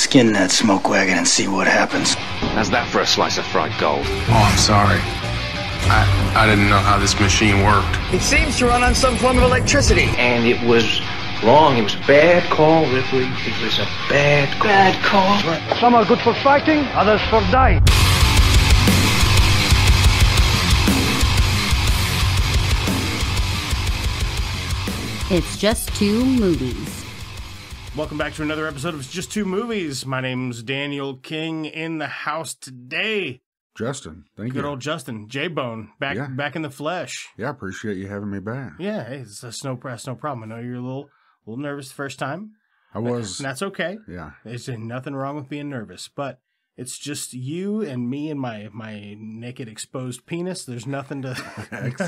Skin that smoke wagon and see what happens. How's that for a slice of fried gold? Oh, I'm sorry. I didn't know how this machine worked. It seems to run on some form of electricity. And it was wrong. It was a bad call, Ripley. It was a bad call. Bad call. Some are good for fighting, others for dying. It's Just Two Movies. Welcome back to another episode of It's Just Two Movies. My name's Daniel King. In the house today, Justin, thank you. good old Justin, J-Bone, back in the flesh. Yeah, I appreciate you having me back. Yeah, hey, it's no problem. I know you're a little nervous the first time. I was. And that's okay. Yeah. There's nothing wrong with being nervous, but it's just you and me and my naked exposed penis. There's nothing to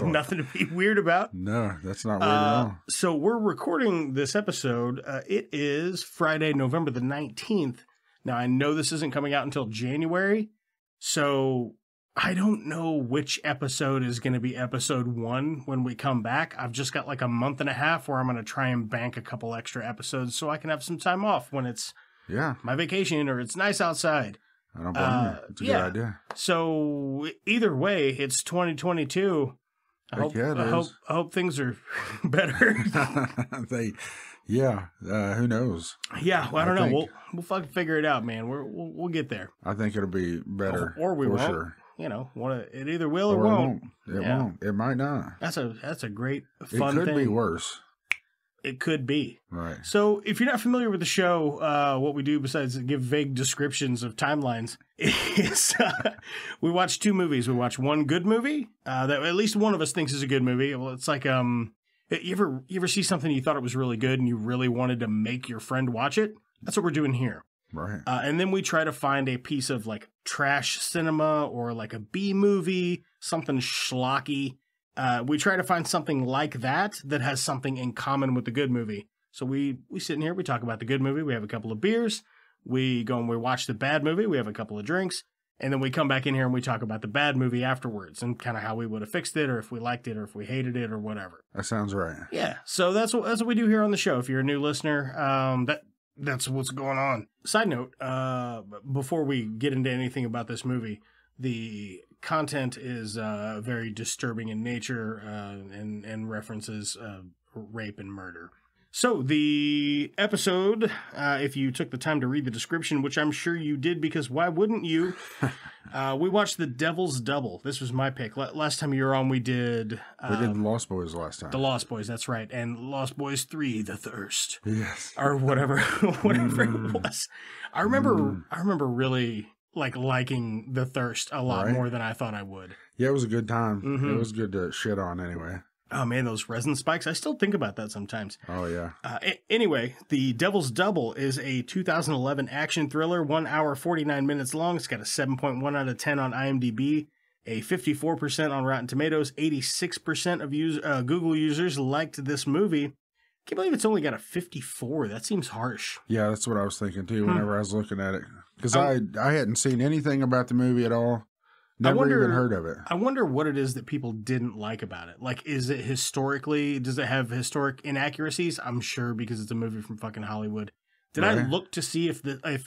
nothing to be weird about. No, that's not weird at all. So we're recording this episode. It is Friday, November the 19th. Now, I know this isn't coming out until January, so I don't know which episode is going to be episode 1 when we come back. I've just got like a month and a half where I'm going to try and bank a couple extra episodes so I can have some time off when it's my vacation or it's nice outside. I don't blame you. It's a good idea. So either way, it's 2022. I hope things are better. Who knows? Yeah, well, I don't know. We'll fucking figure it out, man. We'll get there. I think it'll be better, or we won't. Sure. You know, it either will or won't. It won't. It might not. That's a great fun thing. It could be worse. It could be. Right. So if you're not familiar with the show, what we do besides give vague descriptions of timelines is we watch 2 movies. We watch one good movie that at least one of us thinks is a good movie. Well, it's like you ever see something you thought it was really good and you really wanted to make your friend watch it? That's what we're doing here. Right. And then we try to find a piece of like trash cinema or like a B movie, something schlocky. We try to find something like that has something in common with the good movie. So we sit in here, we talk about the good movie, we have a couple of beers, we go and we watch the bad movie, we have a couple of drinks, and then we come back in here and we talk about the bad movie afterwards and kind of how we would have fixed it or if we liked it or if we hated it or whatever. That sounds right. Yeah, so that's what we do here on the show. If you're a new listener, that's what's going on. Side note, before we get into anything about this movie, the content is very disturbing in nature and references rape and murder. So the episode, if you took the time to read the description, which I'm sure you did because why wouldn't you, we watched The Devil's Double. This was my pick. Last time you were on, we did The Lost Boys last time. The Lost Boys, that's right. And Lost Boys 3, The Thirst. Yes. Or whatever it was. I remember really liking The Thirst a lot more than I thought I would. Yeah, it was a good time. Mm-hmm. It was good to shit on anyway. Oh man, those resin spikes. I still think about that sometimes. Oh yeah. Anyway, The Devil's Double is a 2011 action thriller, 1 hour, 49 minutes long. It's got a 7.1 out of 10 on IMDb, a 54% on Rotten Tomatoes, 86% of Google users liked this movie. Can't believe it's only got a 54. That seems harsh. Yeah, that's what I was thinking too whenever I was looking at it. Because I hadn't seen anything about the movie at all. Never even heard of it. I wonder what it is that people didn't like about it. Like, is it historically, does it have historic inaccuracies? I'm sure because it's a movie from fucking Hollywood. Did I look to see if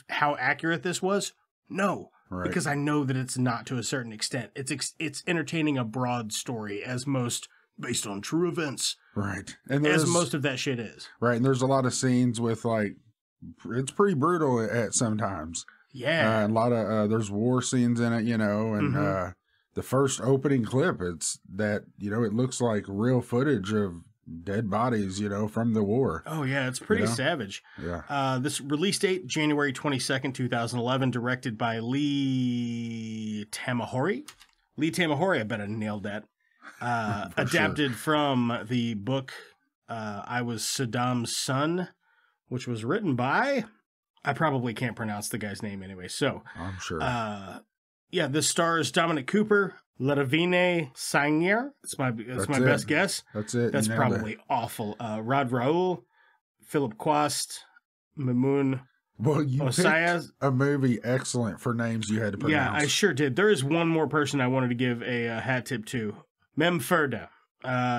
how accurate this was? No. Right. Because I know that it's not to a certain extent. It's entertaining a broad story as most based on true events. Right. And as most of that shit is. Right. And there's a lot of scenes with it's pretty brutal at sometimes. Yeah. A lot of, there's war scenes in it, and the first opening clip, it's that, it looks like real footage of dead bodies, from the war. Oh, yeah. It's pretty savage. Yeah. This release date, January 22nd, 2011, directed by Lee Tamahori. Lee Tamahori, I bet I nailed that. Adapted from the book I Was Saddam's Son, which was written by... I probably can't pronounce the guy's name anyway, so... I'm sure. This stars Dominic Cooper, Ledavine Sagnier. That's my best guess. That's it. That's probably awful. Rod Raul, Philip Quast, Mamoun Osayas. Picked a movie excellent for names you had to pronounce. Yeah, I sure did. There is one more person I wanted to give a hat tip to. Mem Ferda.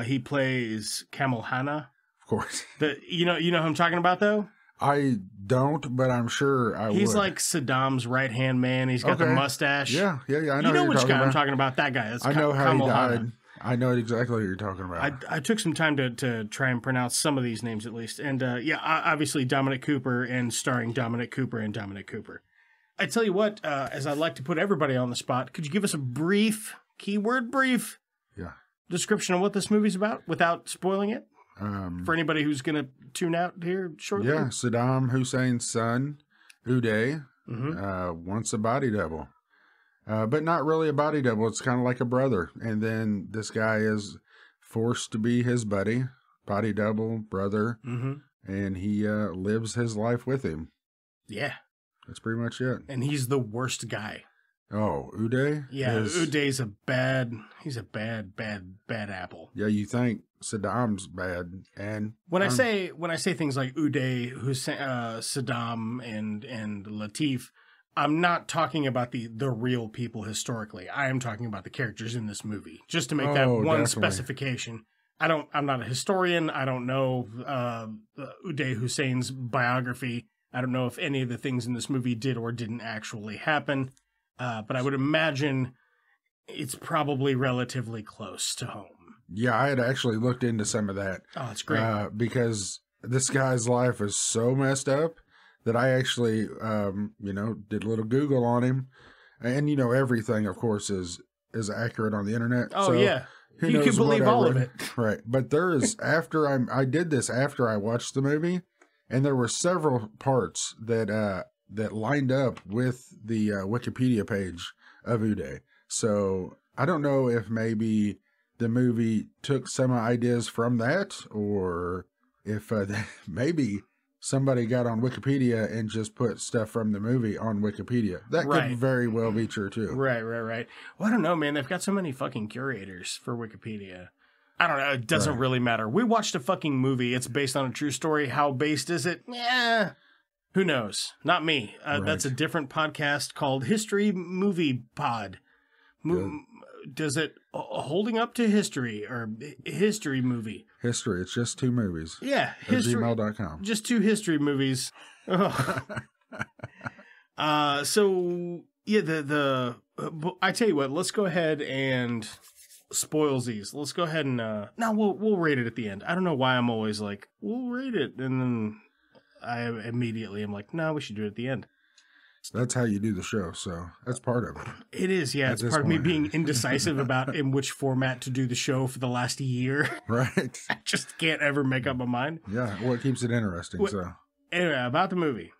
He plays Kamal Hanna. Of course. You know who I'm talking about, though? I don't, but I'm sure I would. He's like Saddam's right-hand man. He's got the mustache. Yeah. I know you know who which you're guy I'm about. talking about. That guy. That's I know how he Kamala died. Hanna. I know exactly what you're talking about. I took some time to try and pronounce some of these names at least. And obviously Dominic Cooper, and starring Dominic Cooper and Dominic Cooper. I tell you what, as I'd like to put everybody on the spot, could you give us a brief, keyword brief, description of what this movie's about without spoiling it? For anybody who's going to tune out here shortly? Yeah, Saddam Hussein's son, Uday, wants a body double. But not really a body double. It's kind of like a brother. And then this guy is forced to be his body double, brother. And he lives his life with him. Yeah. That's pretty much it. And he's the worst guy. Oh, Uday? Yeah, Uday's he's a bad apple. Yeah, you think Saddam's bad. And when I say things like Uday, Saddam, and Latif, I'm not talking about the real people historically. I am talking about the characters in this movie. Just to make that one definitely. Specification. I'm not a historian. I don't know Uday Hussein's biography. I don't know if any of the things in this movie did or didn't actually happen. But I would imagine it's probably relatively close to home. Yeah, I had actually looked into some of that. Oh, that's great. Because this guy's life is so messed up that I actually, did a little Google on him. And, everything, of course, is accurate on the internet. Oh, so yeah. You can believe all of it. Right. But there is, I did this after I watched the movie, and there were several parts that lined up with the Wikipedia page of Uday. So I don't know if maybe the movie took some ideas from that, or if maybe somebody got on Wikipedia and just put stuff from the movie on Wikipedia. That could very well be true too. Right. Well, I don't know, man. They've got so many fucking curators for Wikipedia. I don't know. It doesn't really matter. We watched a fucking movie. It's based on a true story. How based is it? Yeah. Who knows? Not me. That's a different podcast called History Movie Pod. Does it holding up to history or history movie? History. It's just two movies. Yeah. History. gmail.com. Just two history movies. So yeah, I tell you what, let's go ahead and spoilsies. Let's go ahead and we'll rate it at the end. I don't know why I'm always like, we'll rate it, and then I immediately am like, no, we should do it at the end. That's how you do the show, so that's part of it. It is, yeah. It's part of me being indecisive about in which format to do the show for the last year. Right. I just can't ever make up my mind. Yeah, well, it keeps it interesting, so. Anyway, about the movie.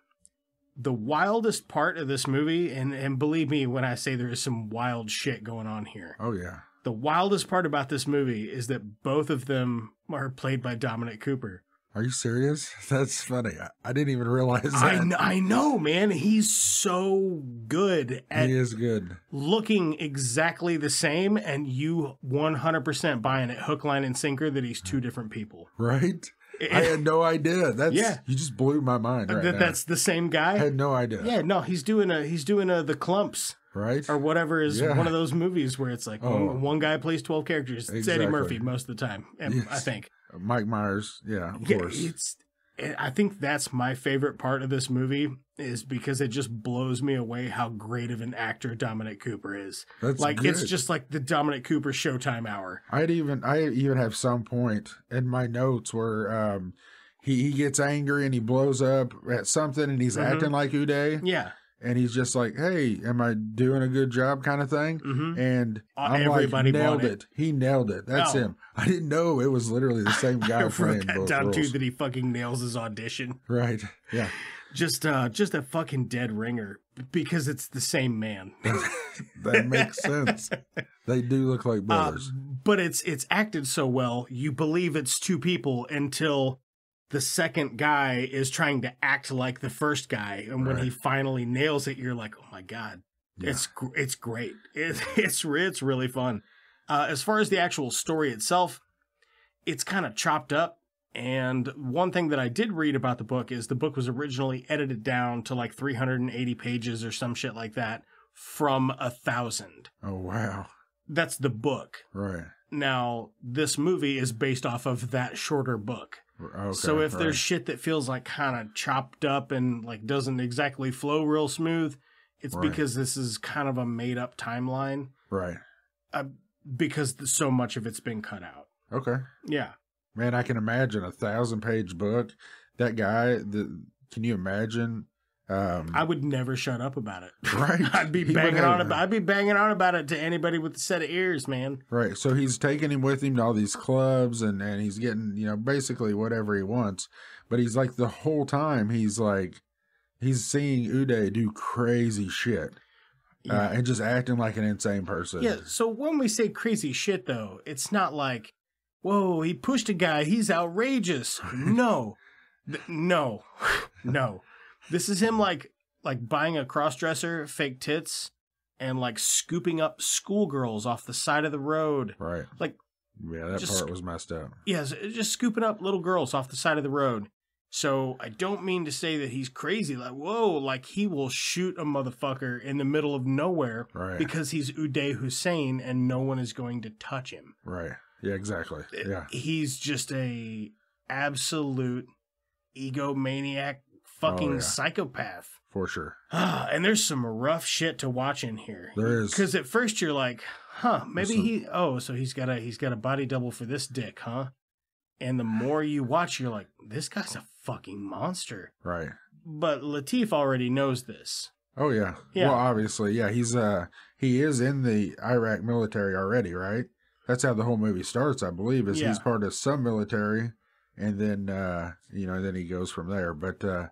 The wildest part of this movie, and believe me when I say there is some wild shit going on here. Oh, yeah. The wildest part about this movie is that both of them are played by Dominic Cooper. Are you serious? That's funny. I didn't even realize that. I know, man. He's so good at he is good. Looking exactly the same, and you 100% buying it hook, line, and sinker that he's two different people. Right? I had no idea. You just blew my mind right now. That's the same guy? I had no idea. Yeah, no, he's doing The Clumps. Right? Or whatever is one of those movies where it's like one guy plays 12 characters. It's Eddie Murphy most of the time, I think. Mike Myers, of course. I think that's my favorite part of this movie is because it just blows me away how great of an actor Dominic Cooper is. That's like good. It's just like the Dominic Cooper Showtime hour. I even have some point in my notes where he gets angry and he blows up at something and he's acting like Uday. Yeah. And he's just like, hey, am I doing a good job kind of thing? Mm-hmm. And I'm everybody like, nailed it. He nailed it. That's him. I didn't know it was literally the same guy playing both roles. Down to that he fucking nails his audition. Right. Yeah. Just a fucking dead ringer because it's the same man. That makes sense. They do look like brothers. But it's acted so well, you believe it's two people until the second guy is trying to act like the first guy, and when he finally nails it, you're like, "Oh my god, it's great! It's really fun." As far as the actual story itself, it's kind of chopped up. And one thing that I did read about the book is the book was originally edited down to like 380 pages or some shit like that from 1,000. Oh wow, that's the book. Right. Now, this movie is based off of that shorter book. Okay, So if there's shit that feels like kind of chopped up and like doesn't exactly flow real smooth, it's because this is kind of a made up timeline. Right. Because so much of it's been cut out. Okay. Yeah. Man, I can imagine a 1,000-page book. That guy, can you imagine? I would never shut up about it. Right. I'd be banging on about it to anybody with a set of ears, man. Right. So he's taking him with him to all these clubs and he's getting, basically whatever he wants. But he's like the whole time he's seeing Uday do crazy shit. Yeah. And just acting like an insane person. Yeah. So when we say crazy shit, though, it's not like, whoa, he pushed a guy, he's outrageous. No. No. This is him like buying a cross-dresser, fake tits, and like scooping up schoolgirls off the side of the road. Like, yeah, that part was messed up. Yeah, just scooping up little girls off the side of the road. So I don't mean to say that he's crazy. Like, whoa, like he will shoot a motherfucker in the middle of nowhere because he's Uday Hussein and no one is going to touch him. Right. Yeah, exactly. Yeah. He's just a absolute egomaniac fucking psychopath. For sure. And there's some rough shit to watch in here. There is. Because at first you're like, maybe so he's got a body double for this dick, huh? And the more you watch, you're like, this guy's a fucking monster. Right. But Lateef already knows this. Oh, yeah. Well, obviously, yeah. He is in the Iraq military already, right? That's how the whole movie starts, I believe, is he's part of some military, and then, then he goes from there. But that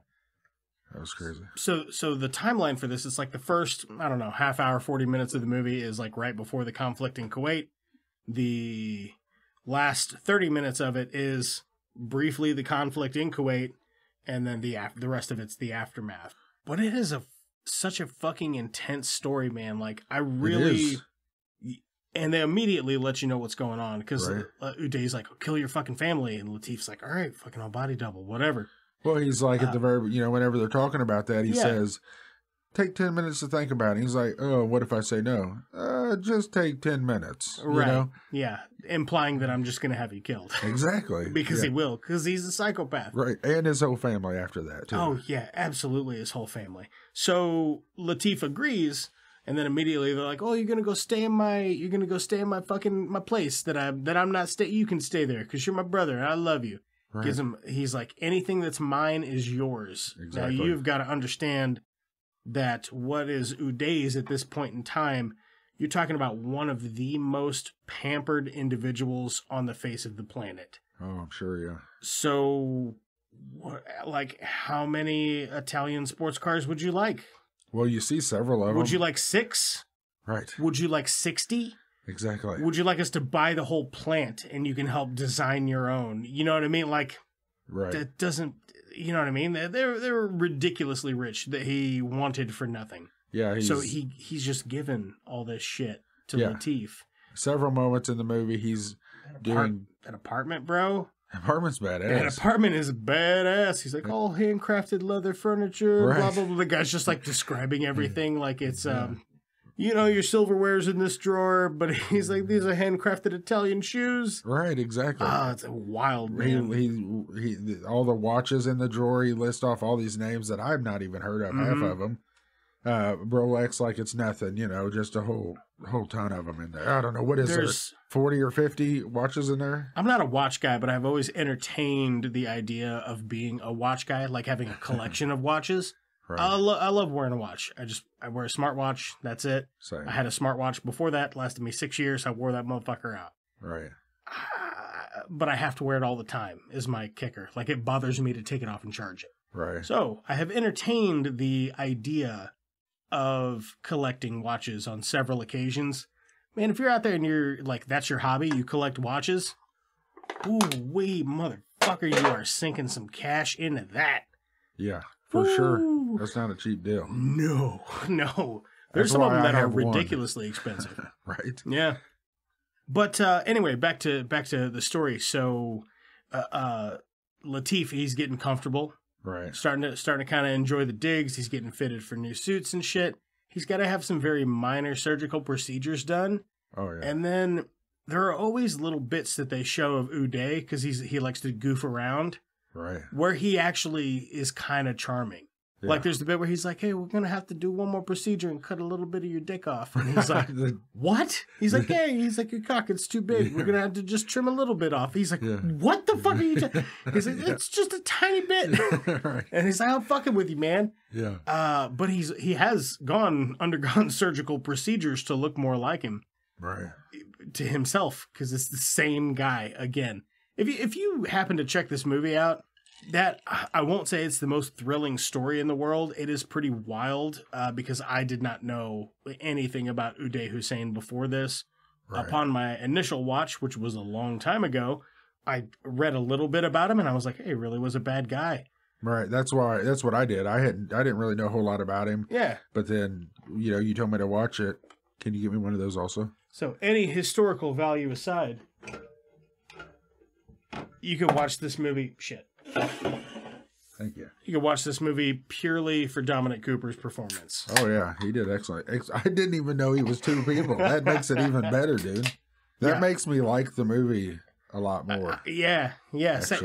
was crazy. So the timeline for this is like the first, I don't know, half hour, 40 minutes of the movie is like right before the conflict in Kuwait. The last 30 minutes of it is briefly the conflict in Kuwait, and then the rest of it's the aftermath. But it is such a fucking intense story, man. Like, I really... And they immediately let you know what's going on, because Uday's like, oh, kill your fucking family, and Lateef's like, all right, fucking I'll body double, whatever. Well, he's like at the very, whenever they're talking about that, he says, take 10 minutes to think about it. He's like, oh, what if I say no? Just take 10 minutes. Right. You know? Yeah. Implying that I'm just going to have you killed. Exactly. Because he will. Because he's a psychopath. Right. And his whole family after that, too. Oh, yeah. Absolutely. His whole family. So Lateef agrees. And then immediately they're like, oh, you're going to go stay in my fucking, my place that I'm not stay. You can stay there because you're my brother and I love you. Right. He's like, anything that's mine is yours. Exactly. Now you've got to understand that what is Uday's at this point in time, you're talking about one of the most pampered individuals on the face of the planet. Oh, I'm sure, yeah. So, how many Italian sports cars would you like? Well, you see several of them. Would you like 6? Right. Would you like 60? Exactly. Would you like us to buy the whole plant and you can help design your own? You know what I mean? Like, that doesn't... You know what I mean? They're ridiculously rich that he wanted for nothing. Yeah. So he's just given all this shit to Lateef. Several moments in the movie he's doing... An apartment, bro? Apartment's badass. An apartment is badass. He's like, all handcrafted leather furniture, blah, blah, blah. The guy's just like describing everything like it's... your silverware's in this drawer, but he's like, these are handcrafted Italian shoes. Right, exactly. It's a wild, man. He all the watches in the drawer, he lists off all these names that I've not even heard of, half of them. Rolex like it's nothing, just a whole ton of them in there. I don't know, what is there, 40 or 50 watches in there? I'm not a watch guy, but I've always entertained the idea of being a watch guy, like having a collection of watches. Right. I love wearing a watch. I wear a smartwatch. That's it. Same. I had a smartwatch before that. Lasted me 6 years. I wore that motherfucker out. Right. But I have to wear it all the time is my kicker. Like, it bothers me to take it off and charge it. Right. So I have entertained the idea of collecting watches on several occasions. Man, if you're out there and you're like, that's your hobby, you collect watches. Ooh, wee, motherfucker, you are sinking some cash into that. Yeah. For sure. That's not a cheap deal. No. There's some of them that are ridiculously expensive. Right. Yeah. But anyway, back to the story. So Lateef, he's getting comfortable. Right. Starting to kind of enjoy the digs. He's getting fitted for new suits and shit. He's got to have some very minor surgical procedures done. Oh, yeah. And then there are always little bits that they show of Uday, because he likes to goof around, Right. where he actually is kind of charming. Yeah. Like, there's the bit where he's like, hey, we're going to have to do one more procedure and cut a little bit of your dick off. And he's like, what? He's like, hey, he's like, your cock, it's too big. We're going to have to just trim a little bit off. He's like, what the fuck are you doing? He's like, it's just a tiny bit. Right. And he's like, I'm fucking with you, man. Yeah. But he has undergone surgical procedures to look more like him. Right. To himself, because it's the same guy again. If you happen to check this movie out, that I won't say it's the most thrilling story in the world. It is pretty wild because I did not know anything about Uday Hussein before this. Right. Upon my initial watch, which was a long time ago, I read a little bit about him and I was like, hey, he really was a bad guy. Right. That's what I did. I didn't really know a whole lot about him. Yeah. But then, you told me to watch it. Can you give me one of those also? So any historical value aside, you could watch this movie. Shit. Thank you. You could watch this movie purely for Dominic Cooper's performance. Oh, yeah. He did excellent. I didn't even know he was two people. That makes it even better, dude. That makes me like the movie a lot more. Yeah.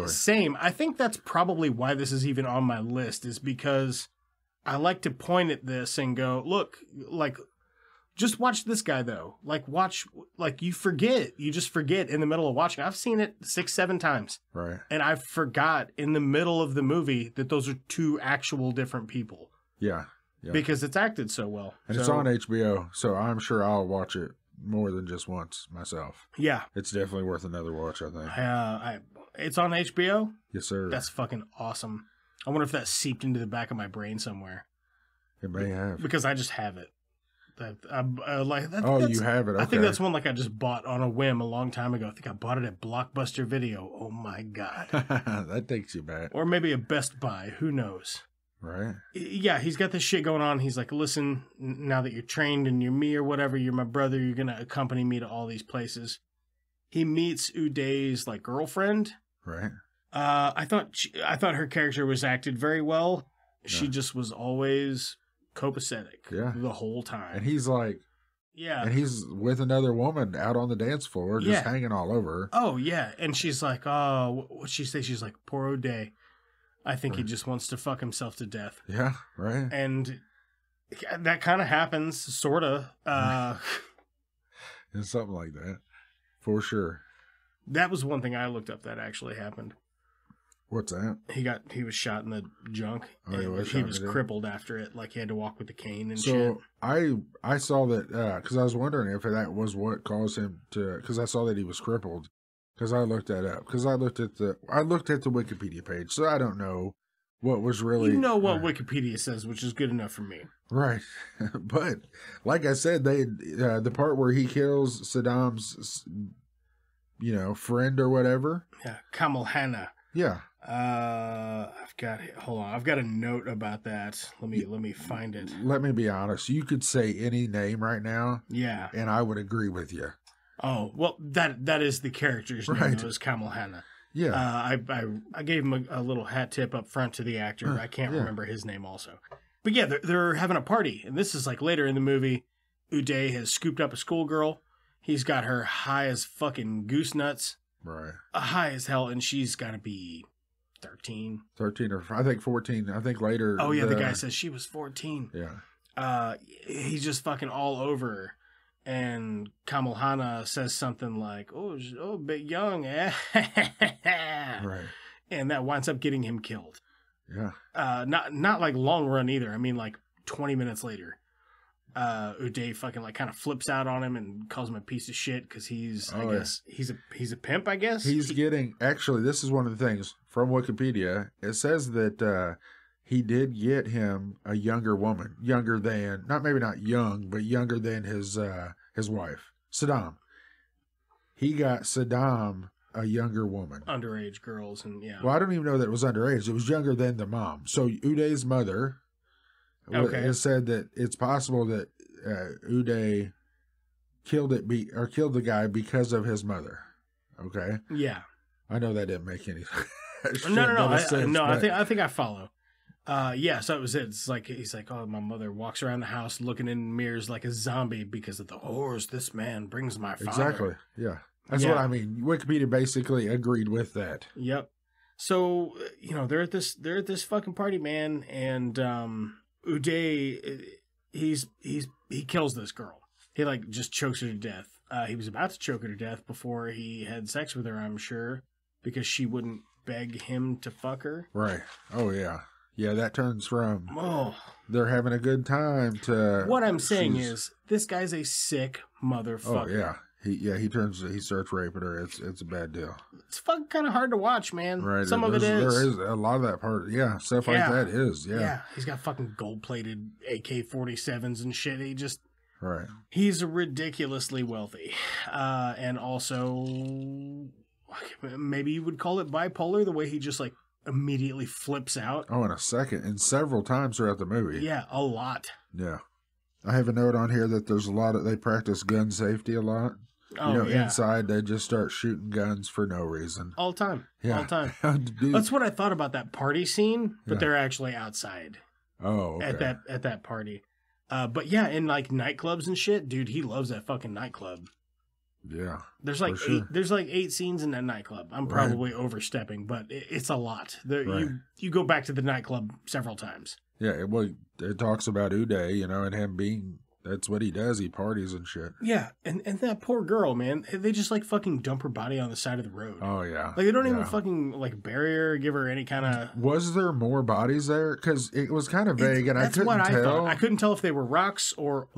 Same. I think that's probably why this is even on my list, is because I like to point at this and go, look, like, just watch this guy, though. You just forget in the middle of watching. I've seen it 6-7 times. Right. And I forgot in the middle of the movie that those are two actual different people. Yeah. Because it's acted so well. And it's on HBO, so I'm sure I'll watch it more than just once myself. Yeah. It's definitely worth another watch, I think. It's on HBO? Yes, sir. That's fucking awesome. I wonder if that seeped into the back of my brain somewhere. It may have. Because I just have it. You have it. Okay. I think that's one I just bought on a whim a long time ago. I think I bought it at Blockbuster Video. Oh my God. That takes you back. Or maybe a Best Buy. Who knows? Right. Yeah, he's got this shit going on. He's like, listen, now that you're trained and you're me or whatever, you're my brother, you're going to accompany me to all these places. He meets Uday's girlfriend. Right. I thought her character was acted very well. She just was always copacetic the whole time. And he's like, and he's with another woman out on the dance floor, just hanging all over her. Oh, yeah. And she's like, oh, what'd she say? She's like, poor Uday. I think he just wants to fuck himself to death. Yeah, right. And that kind of happens, sort of. And something like that, for sure. That was one thing I looked up that actually happened. What's that? He was shot in the junk. Oh, and he was crippled after it. Like, he had to walk with the cane and shit. So I saw that, because I was wondering if that was what caused him to, because I saw that he was crippled. Because I looked that up. Because I looked at the Wikipedia page. So I don't know what was really. You know what Wikipedia says, which is good enough for me. Right. But like I said, the part where he kills Saddam's, friend or whatever. Yeah, Kamal Hanna. Yeah. I've got a note about that. Let me find it. Let me be honest. You could say any name right now. Yeah. And I would agree with you. Oh, well, that is the character's name. It was Kamal Hanna. Yeah. I gave him a little hat tip up front to the actor. I can't remember his name also. But yeah, they're having a party. And this is later in the movie. Uday has scooped up a schoolgirl. He's got her high as fucking goose nuts. Right. High as hell. And she's got to be 13. 13 or I think 14. I think later. Oh, yeah. The guy says she was 14. Yeah. He's just fucking all over her. And Kamal Hanna says something like, oh, a bit young, eh? Right. And that winds up getting him killed. Yeah. Not like long run either. I mean, 20 minutes later. Uday fucking kind of flips out on him and calls him a piece of shit because he's a pimp, I guess. He's getting, actually, this is one of the things from Wikipedia. It says that he did get him a younger woman, younger than, maybe not young, but younger than his wife, Saddam. He got Saddam a younger woman. Underage girls, and yeah. Well, I don't even know that it was underage. It was younger than the mom. So Uday's mother has said that it's possible that Uday killed the guy because of his mother. Okay? Yeah. I know that didn't make any sense. No. I think I follow. So it was it. It's like he's like, oh, my mother walks around the house looking in mirrors like a zombie because of the horrors this man brings my father. Exactly. Yeah. That's what I mean. Wikipedia basically agreed with that. Yep. So, they're at this fucking party, man, and Uday, he kills this girl. He just chokes her to death. He was about to choke her to death before he had sex with her, I'm sure, because she wouldn't beg him to fuck her. Right. Oh, yeah. Yeah, that turns from they're having a good time to... What I'm saying is, this guy's a sick motherfucker. Oh, yeah. He starts raping her. It's a bad deal. It's fucking kind of hard to watch, man. Right. Some of it is. There is a lot of that part. Yeah, stuff like that is. Yeah. Yeah. He's got fucking gold-plated AK-47s and shit. Right. He's ridiculously wealthy. And also, maybe you would call it bipolar, the way he just, immediately flips out. Oh, in a second. And several times throughout the movie. Yeah, a lot. Yeah. I have a note on here that there's they practice gun safety a lot. Oh, inside they just start shooting guns for no reason. All the time. Yeah. All the time. That's what I thought about that party scene, but they're actually outside. Oh, okay. At that party. But yeah, in nightclubs and shit, dude, he loves that fucking nightclub. Yeah. There's there's 8 scenes in that nightclub. I'm probably overstepping, but it's a lot. You go back to the nightclub several times. Yeah, it talks about Uday, and him being, that's what he does. He parties and shit. Yeah, and that poor girl, man, they just fucking dump her body on the side of the road. Oh, yeah. They don't even fucking bury her, give her any kind of... Was there more bodies there? Because it was kind of vague, and I couldn't tell. I couldn't tell if they were rocks or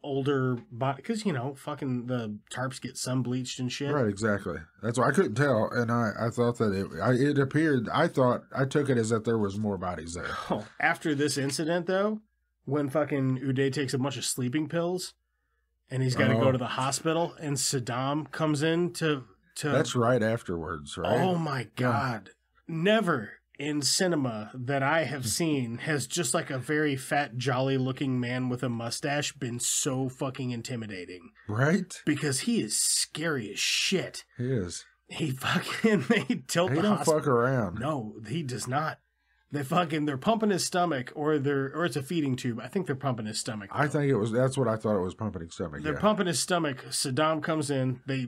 older body, because fucking the tarps get sun bleached and shit. Right, exactly. That's why I couldn't tell, and I thought that it appeared. I took it as that there was more bodies there. Oh, after this incident, though, when fucking Uday takes a bunch of sleeping pills, and he's got to go to the hospital, and Saddam comes in to. That's right afterwards, right? Oh my god! Never in cinema that I have seen has just a very fat, jolly-looking man with a mustache been so fucking intimidating. Right? Because he is scary as shit. He is. He fucking, they tilt the hospital. He don't fuck around. No, he does not. They're pumping his stomach, or it's a feeding tube. I think they're pumping his stomach. Though. I think that's what I thought it was, pumping his stomach. They're pumping his stomach. Saddam comes in. They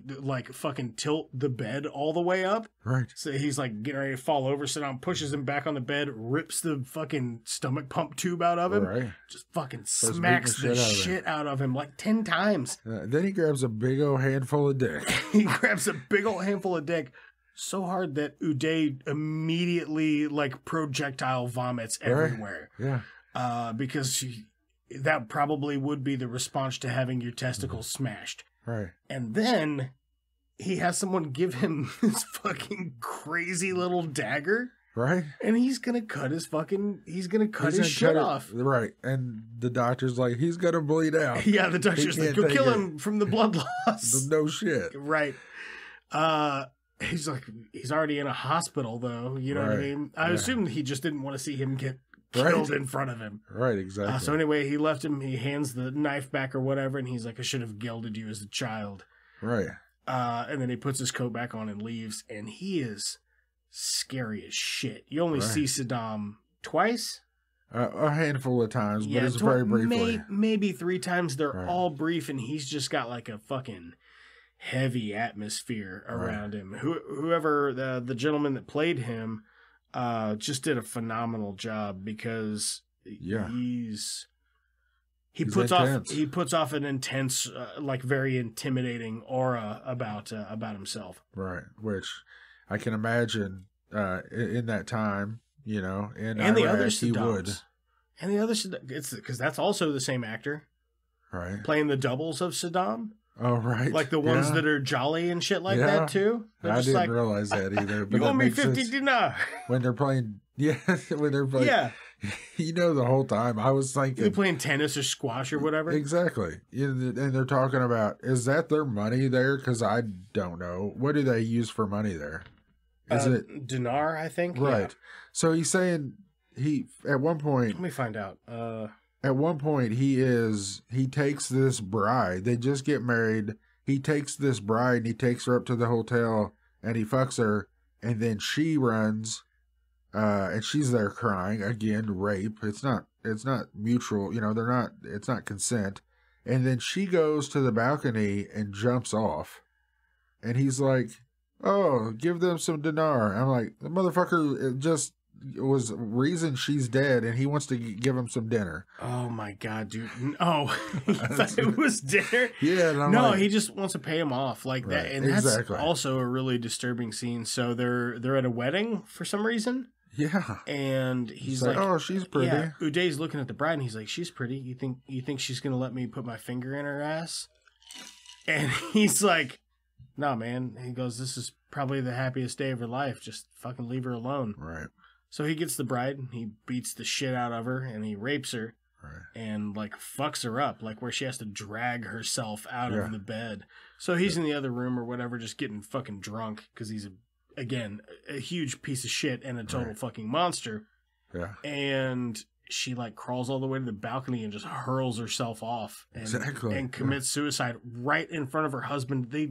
fucking tilt the bed all the way up. Right. So he's getting ready to fall over. Saddam pushes him back on the bed, rips the fucking stomach pump tube out of him. Right. Just fucking smacks the shit out of him 10 times. Then he grabs a big old handful of dick. He grabs a big old handful of dick. So hard that Uday immediately projectile vomits everywhere. Right. Yeah. Because that probably would be the response to having your testicles smashed. Right. And then he has someone give him this fucking crazy little dagger. Right. And he's gonna cut his shit off. Right. And the doctor's he's gonna bleed out. Yeah, the doctor's you'll kill him from the blood loss. No shit. Right. He's already in a hospital, though. You know what I mean? I assume he just didn't want to see him get killed in front of him. Right, exactly. So anyway, he left him. He hands the knife back or whatever, and he's I should have gelded you as a child. Right. And then he puts his coat back on and leaves, and he is scary as shit. You only see Saddam twice? A handful of times, but it's very briefly. Maybe 3 times. They're all brief, and he's just got a fucking heavy atmosphere around him. Whoever the gentleman that played him just did a phenomenal job, because he puts off an intense very intimidating aura about himself. Right, which I can imagine in that time, in and Iraq, the other he would. And the other, it's because that's also the same actor, right, playing the doubles of Saddam. Oh, right. The ones that are jolly and shit like that, too. They're I didn't realize that either. But you owe me 50 dinar. When they're playing, the whole time I was thinking. They're playing tennis or squash or whatever. Exactly. And they're talking about, is that their money there? Because I don't know. What do they use for money there? Is it dinar, I think? Right. Yeah. So he's saying at one point. Let me find out. At one point, he takes this bride. They just get married. He takes this bride and he takes her up to the hotel and he fucks her. And then she runs, and she's there crying again. Rape. It's not mutual. It's not consent. And then she goes to the balcony and jumps off. And he's like, oh, give them some dinar. I'm like, the motherfucker just was reason she's dead, and he wants to give him some dinner. Oh my God, dude. Oh, he thought it was dinner? Yeah. And I'm no, like, he just wants to pay him off like Right, that. And exactly. that's also a really disturbing scene. So they're at a wedding for some reason. yeah. And he's like, like, oh, she's pretty. Yeah, Uday's looking at the bride, and he's like, she's pretty. You think she's gonna let me put my finger in her ass? And he's like, no, man. He goes, this is probably the happiest day of her life. Just fucking leave her alone. Right. So he gets the bride, he beats the shit out of her, and he rapes her. Right. And like fucks her up, like where she has to drag herself out Yeah. of the bed. So he's in the other room or whatever, just getting fucking drunk because he's again a huge piece of shit and a total fucking monster. Yeah. And she like crawls all the way to the balcony and just hurls herself off and, Exactly. and commits suicide right in front of her husband. The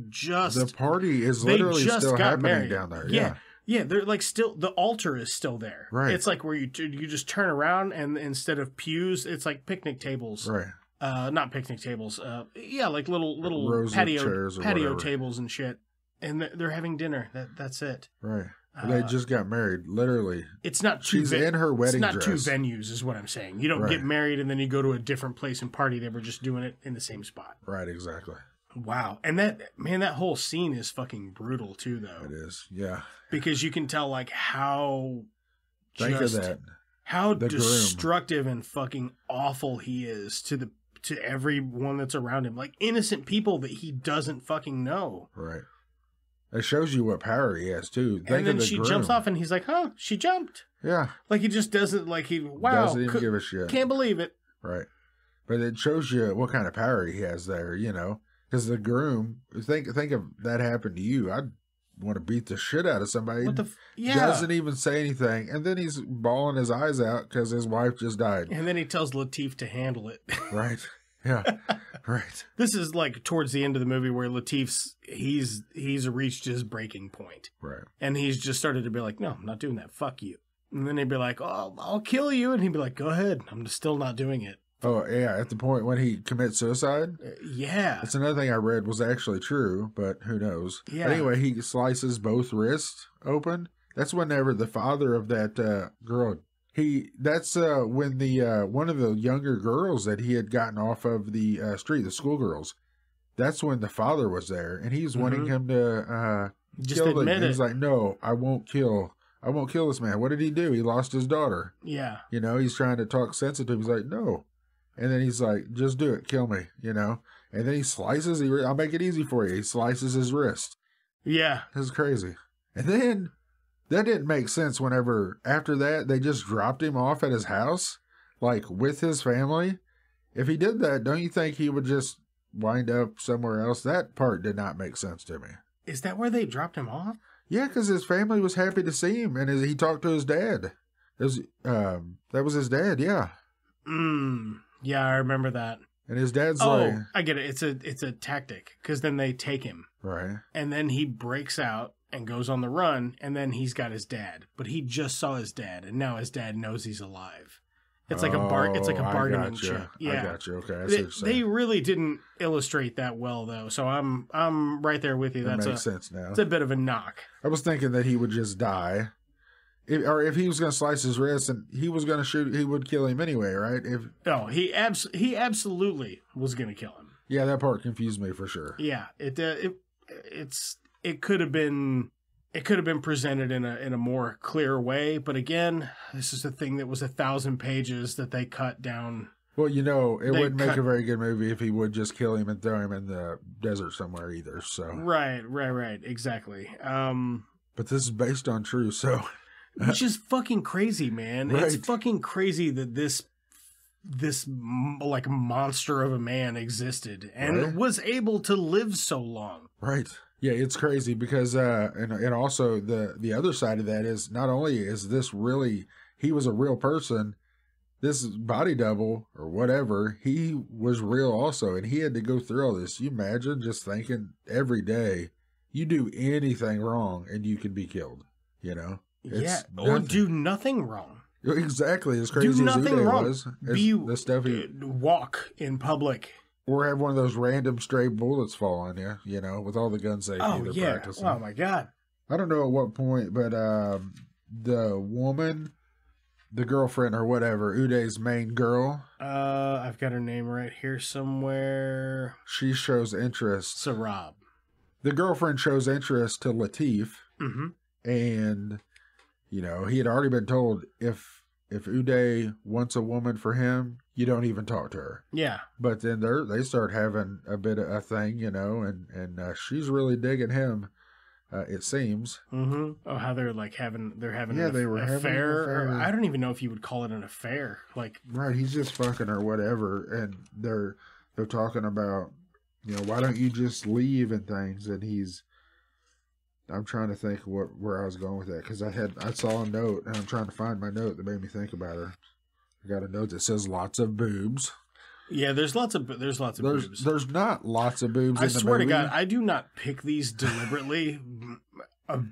party is literally still happening married down there. Yeah. Yeah, they're like still, the altar is still there. Right. It's like where you just turn around and instead of pews, it's like picnic tables. Right. Not picnic tables. Yeah, like little Rows of chairs or patio whatever. tables and shit. And they're having dinner. That's it. Right. They just got married, literally. It's not two She's in her wedding It's not dress. two venues, is what I'm saying. You don't Right. get married and then you go to a different place and party. They were just doing it in the same spot. Right, exactly. Wow. And that whole scene is fucking brutal too, though. It is, yeah. Because you can tell like how Think of that. how The groom. destructive and fucking awful he is to everyone that's around him. Like innocent people that he doesn't fucking know. Right. It shows you what power he has too. Think And then of the she groom. jumps off and he's like, huh, she jumped. Yeah. Like he just doesn't like wow. Doesn't even give a shit. Can't believe it. Right. But it shows you what kind of power he has there, you know. Because the groom, think if that happened to you, I'd want to beat the shit out of somebody. What the yeah. Doesn't even say anything. And then he's bawling his eyes out because his wife just died. And then he tells Lateef to handle it. Right. Yeah. Right. This is like towards the end of the movie where Lateef's he's reached his breaking point. Right. And he's just started to be like, no, I'm not doing that. Fuck you. And then he'd be like, oh, I'll kill you. And he'd be like, go ahead. I'm still not doing it. Oh, yeah. At the point when he commits suicide. Yeah. That's another thing I read was actually true, but who knows. Yeah. But anyway, he slices both wrists open. That's whenever the father of that girl, that's when the one of the younger girls that he had gotten off of the street, the schoolgirls, that's when the father was there, and he's wanting him to just kill admit it. He's like, no, I won't kill this man. What did he do? He lost his daughter. Yeah. You know, he's trying to talk sensitive. He's like, no. And then he's like, just do it. Kill me, you know. And then he slices, I'll make it easy for you. He slices his wrist. Yeah. This is crazy. And then that didn't make sense whenever, after that, they just dropped him off at his house, like with his family. If he did that, don't you think he would just wind up somewhere else? That part did not make sense to me. Is that where they dropped him off? Yeah, because his family was happy to see him, and he talked to his dad. That was his dad, yeah. Yeah, I remember that. And his dad's like... Oh, I get it. It's a tactic, because then they take him. Right. And then he breaks out and goes on the run, and then he's got his dad. But he just saw his dad, and now his dad knows he's alive. It's like it's like a bargaining chip. Yeah, I got you. Okay, I see what you're saying. They really didn't illustrate that well, though. So I'm right there with you. That makes sense now. It's a bit of a knock. I was thinking that he would just die. If he was going to slice his wrist and he was going to shoot, he would kill him anyway, right? He absolutely was going to kill him. Yeah, that part confused me for sure. Yeah, it could have been presented in a more clear way, but again, this is a thing that was 1,000 pages that they cut down. Well, you know, it wouldn't make a very good movie if he would just kill him and throw him in the desert somewhere either. So right, exactly. But this is based on true, so. Which is fucking crazy, man. Right. It's fucking crazy that this like monster of a man existed and was able to live so long. Right. Yeah, it's crazy because and also the other side of that is not only is this really he was a real person, this body double or whatever, he was real also, and he had to go through all this. You imagine just thinking every day you do anything wrong and you can be killed, you know? Yeah, or do nothing wrong. Exactly, as crazy do as nothing Uday wrong. was. Be the stuff walk in public Or have one of those random stray bullets fall on you, you know, with all the gun safety they're practicing. Oh, my God. I don't know at what point, but the woman, the girlfriend or whatever, Uday's main girl. I've got her name right here somewhere. She shows interest. Sarab. The girlfriend shows interest to Latif. Mm-hmm. And, you know, he had already been told if Uday wants a woman for him, you don't even talk to her. Yeah. But then they start having a bit of a thing, you know, and she's really digging him. It seems. Mm-hmm. Oh, how they're having they were having an affair. affair. I don't even know if you would call it an affair. Like, right, he's just fucking her, whatever, and they're talking about, you know, why don't you just leave and things, and I'm trying to think where I was going with that, because I saw a note, and I'm trying to find my note that made me think about her. I got a note that says lots of boobs. Yeah, there's lots of boobs. There's not lots of boobs in the movie. I swear to God, I do not pick these deliberately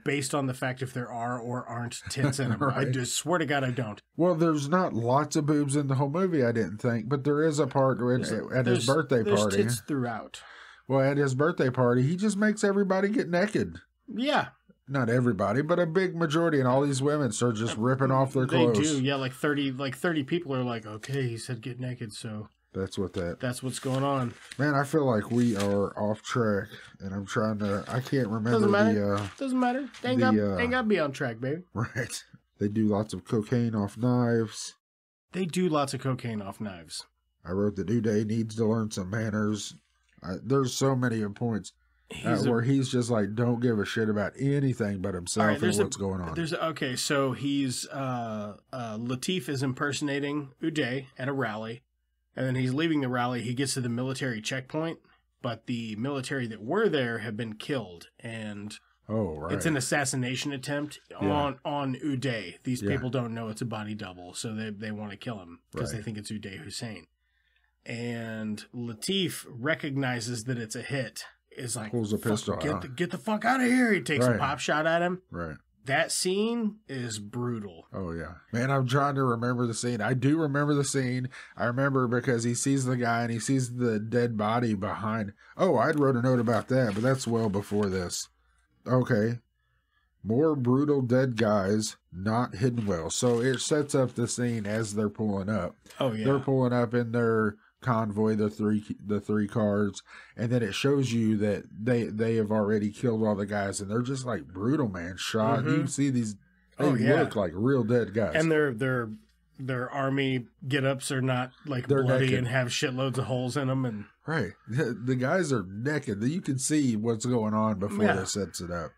based on the fact if there are or aren't tits in them. Right. I just swear to God I don't. Well, there's not lots of boobs in the whole movie, I didn't think, but there is a part at his birthday party. There's tits throughout. Well, at his birthday party, he just makes everybody get naked. Yeah. Not everybody, but a big majority, and all these women start just ripping off their clothes. They do, yeah. Like 30 people are like, okay, he said get naked, so that's what's going on. Man, I feel like we are off track, and I'm trying to. I can't remember. Doesn't matter. They ain't got to be on track, baby. Right. They do lots of cocaine off knives. They do lots of cocaine off knives. I wrote that Uday needs to learn some manners. There's so many points where he's just like, don't give a shit about anything but himself and what's going on. Okay, so he's Latif is impersonating Uday at a rally, and then he's leaving the rally. He gets to the military checkpoint, but the military that were there have been killed, and it's an assassination attempt on Uday. These people don't know it's a body double, so they want to kill him because they think it's Uday Hussein. And Latif recognizes that it's a hit. Is like, pulls a pistol out. Get the fuck out of here. He takes a pop shot at him. Right. That scene is brutal. Oh, yeah. Man, I'm trying to remember the scene. I do remember the scene. I remember because he sees the guy and he sees the dead body behind. Oh, I'd wrote a note about that, but that's well before this. Okay. More brutal dead guys, not hidden well. So it sets up the scene as they're pulling up. Oh, yeah. They're pulling up in their convoy, the three cars, and then it shows you that they have already killed all the guys, and they're just like brutal, man. Shot. Mm-hmm. You can see these. They look like real dead guys, and their army get-ups are not like they're bloody naked and have shitloads of holes in them, and right. The guys are naked. You can see what's going on before they sets it up.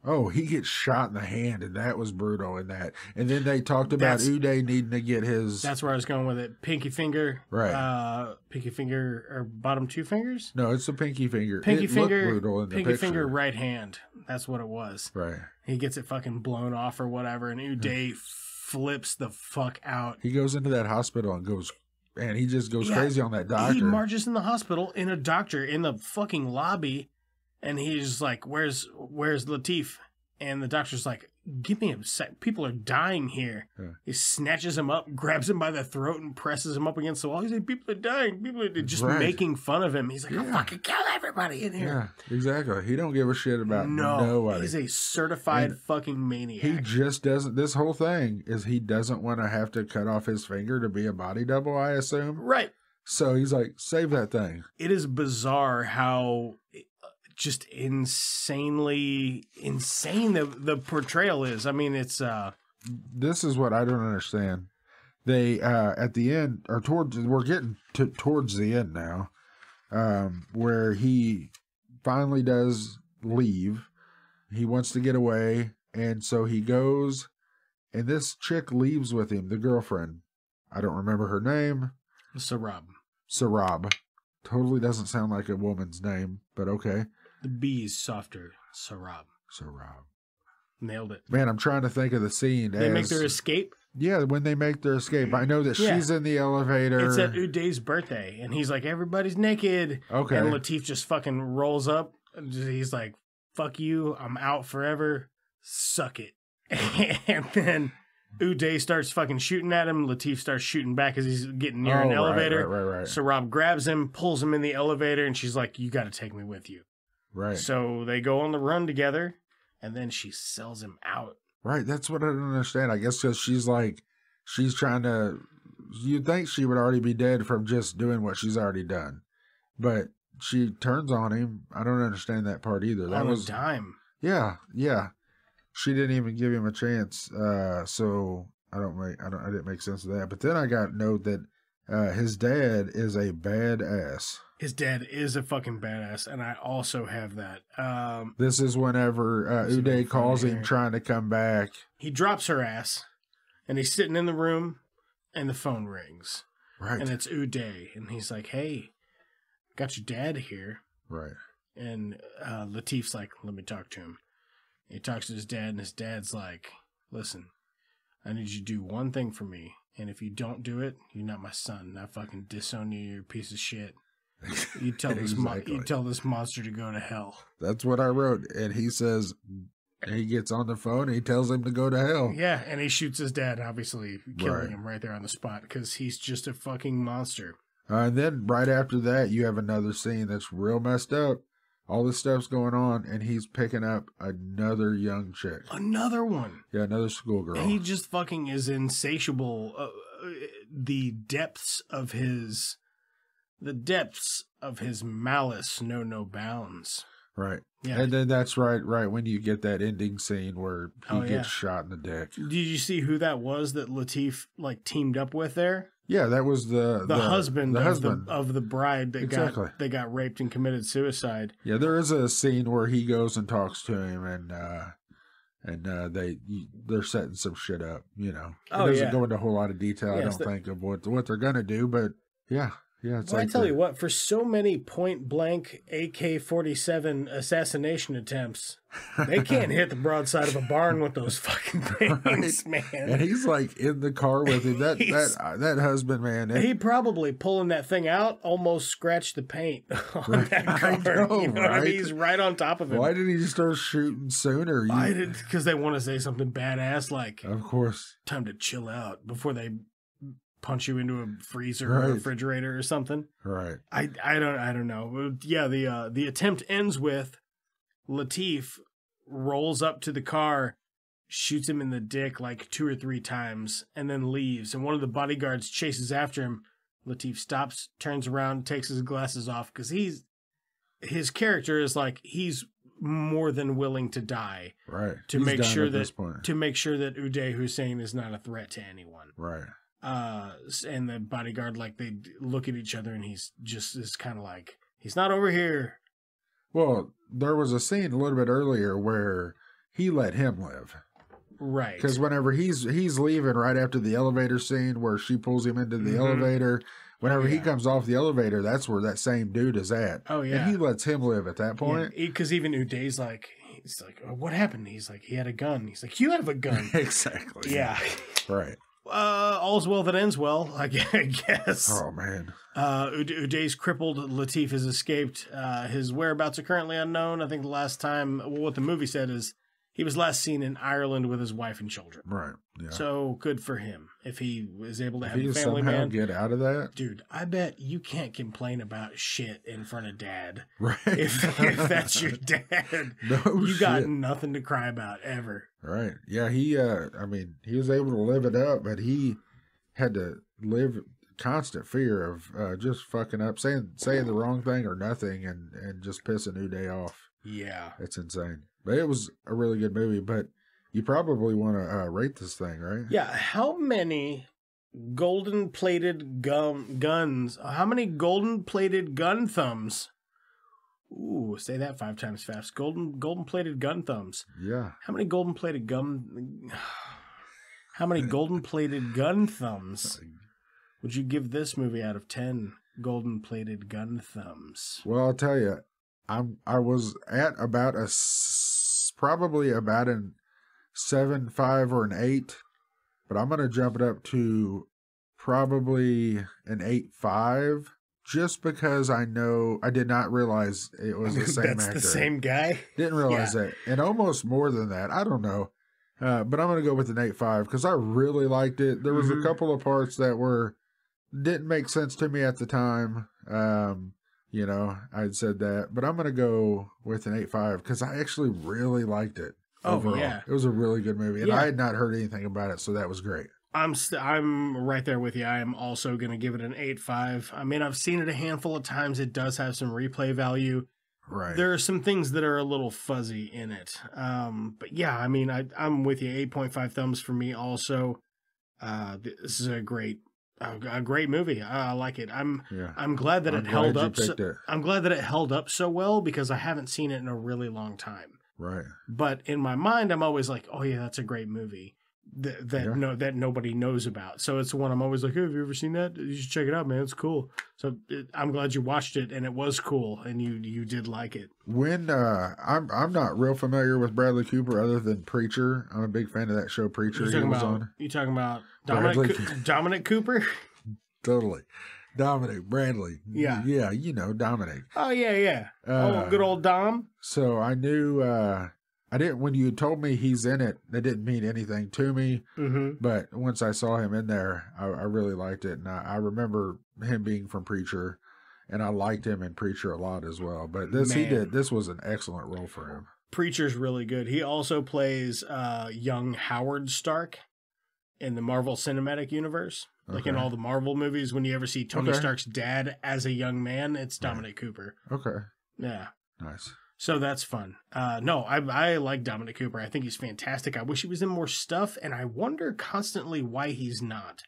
Oh, he gets shot in the hand, and that was brutal in that. And then they talked about Uday needing to get his... That's where I was going with it. Pinky finger. Right. Pinky finger, or bottom two fingers? No, it's the pinky finger. Pinky finger, looked brutal in the pinky picture. finger, right hand. That's what it was. Right. He gets it fucking blown off or whatever, and Uday flips the fuck out. He goes into that hospital and goes... And he just goes crazy on that doctor. He marches in the hospital in a doctor in the fucking lobby, and he's like, where's Latif? And the doctor's like, give me a sec. People are dying here. Yeah. He snatches him up, grabs him by the throat, and presses him up against the wall. He's like, people are dying. People are just making fun of him. He's like, I'll fucking kill everybody in here. Yeah, exactly. He don't give a shit about nobody. He's a certified fucking maniac. He just doesn't. This whole thing is he doesn't want to have to cut off his finger to be a body double, I assume. Right. So he's like, save that thing. It is bizarre how... just insanely insane the portrayal is. I mean, it's this is what I don't understand. They at the end, or we're getting towards the end now, where he finally does leave. He wants to get away, and so he goes, and this chick leaves with him, the girlfriend. I don't remember her name. Sarab. Totally doesn't sound like a woman's name, but okay. The B is softer. Sarab. Nailed it. Man, I'm trying to think of the scene. They make their escape? Yeah, when they make their escape. I know that she's in the elevator. It's at Uday's birthday, and he's like, everybody's naked. Okay. And Latif just fucking rolls up. He's like, fuck you. I'm out forever. Suck it. And then Uday starts fucking shooting at him. Lateef starts shooting back as he's getting near an elevator. Right. So Rob grabs him, pulls him in the elevator, and she's like, you got to take me with you. Right. So they go on the run together, and then she sells him out. Right. That's what I don't understand. I guess because she's trying to, you'd think she would already be dead from just doing what she's already done. But she turns on him. I don't understand that part either. That was a dime. Yeah. She didn't even give him a chance. So I didn't make sense of that. But then I got note that his dad is a badass. His dad is a fucking badass, and I also have that. This is whenever Uday calls him trying to come back. He drops her ass, and he's sitting in the room, and the phone rings. Right. And it's Uday, and he's like, hey, got your dad here. Right. And Lateef's like, let me talk to him. He talks to his dad, and his dad's like, listen, I need you to do one thing for me, and if you don't do it, you're not my son. I fucking disown you, you're a piece of shit. You tell you tell this monster to go to hell. That's what I wrote. And he says, he gets on the phone and he tells him to go to hell. Yeah, and he shoots his dad, obviously killing him right there on the spot because he's just a fucking monster. And then right after that, you have another scene that's real messed up. All this stuff's going on, and he's picking up another young chick. Another one. Yeah, another schoolgirl. He just fucking is insatiable. The depths of his malice know no bounds. Right. Yeah. And then that's right when you get that ending scene where he gets shot in the dick. Did you see who that was that Lateef teamed up with there? Yeah, that was the husband of the bride that got raped and committed suicide. Yeah, there is a scene where he goes and talks to him, and they're setting some shit up. You know, it doesn't go into a whole lot of detail. I don't think of what they're gonna do, but yeah. It's I tell you what, for so many point blank AK-47 assassination attempts, they can't hit the broadside of a barn with those fucking things, man. And he's in the car with him. That husband, man. He probably pulling that thing out almost scratched the paint on that car. Know, you know what I mean? He's right on top of him. Why did he start shooting sooner? Because they want to say something badass like, of course, time to chill out before they punch you into a freezer or a refrigerator or something. Right. I don't know. Yeah, the attempt ends with Lateef rolls up to the car, shoots him in the dick 2 or 3 times, and then leaves. And one of the bodyguards chases after him. Lateef stops, turns around, takes his glasses off because his character is he's more than willing to die. Right. To make sure that Uday Hussein is not a threat to anyone. Right. And the bodyguard, they look at each other, and he's just is kind of he's not over here. Well, there was a scene a little bit earlier where he let him live. Right. Because whenever he's leaving right after the elevator scene where she pulls him into the elevator, whenever he comes off the elevator, that's where that same dude is at. Oh, yeah. And he lets him live at that point. Because even Uday's he's oh, what happened? He's he had a gun. He's you have a gun. Exactly. Yeah. Right. All's well that ends well, I guess. Oh, man. Uday's crippled. Lateef has escaped. His whereabouts are currently unknown. I think the last time, what the movie said is he was last seen in Ireland with his wife and children. Right. Yeah. So good for him. If he was able to have a family, man, get out of that, dude. I bet you can't complain about shit in front of dad. Right. If that's your dad, you got nothing to cry about ever. Right. Yeah. He was able to live it up, but he had to live constant fear of just fucking up, saying the wrong thing or nothing, and just pissing Uday off. Yeah. It's insane. But it was a really good movie, but you probably want to rate this thing, right? Yeah. How many golden-plated guns? How many golden-plated gun thumbs? Ooh, say that 5 times fast. Golden-plated gun thumbs. Yeah. How many golden-plated gun thumbs would you give this movie out of 10 golden-plated gun thumbs? Well, I'll tell you, I was at about probably about an 7.5 or an 8, but I'm going to jump it up to probably an 8.5 just because I did not realize it was the same actor. That's the same guy? Didn't realize that. And almost more than that. I don't know. But I'm going to go with an 8.5 because I really liked it. There was a couple of parts that didn't make sense to me at the time. You know, I'd said that, but I'm going to go with an 8.5 because I actually really liked it. Overall. Yeah. It was a really good movie, and I had not heard anything about it, so that was great. I'm right there with you. I am also going to give it an 8.5. I mean, I've seen it a handful of times. It does have some replay value. Right. There are some things that are a little fuzzy in it. But yeah, I mean, I'm with you. 8.5 thumbs for me also. This is a great movie. I like it. I'm glad that it held up. I'm glad that it held up so well because I haven't seen it in a really long time. Right. But in my mind, I'm always like, oh yeah, that's a great movie that nobody knows about. So it's one I'm always like, hey, have you ever seen that? You should check it out, man. It's cool. So I'm glad you watched it and it was cool and you did like it. When I'm not real familiar with Bradley Cooper other than Preacher. I'm a big fan of that show Preacher. You talking about Dominic Cooper? Totally. Dominic, Bradley. Yeah. Yeah, you know, Dominic. Oh, yeah. Good old Dom. So I knew, when you told me he's in it, that didn't mean anything to me. Mm-hmm. But once I saw him in there, I really liked it. And I remember him being from Preacher, and I liked him in Preacher a lot as well. But this was an excellent role for him. Preacher's really good. He also plays young Howard Stark in the Marvel Cinematic Universe. Like in all the Marvel movies, when you ever see Tony Stark's dad as a young man, it's Dominic Cooper. Okay. Yeah. Nice. So that's fun. No, I like Dominic Cooper. I think he's fantastic. I wish he was in more stuff, and I wonder constantly why he's not.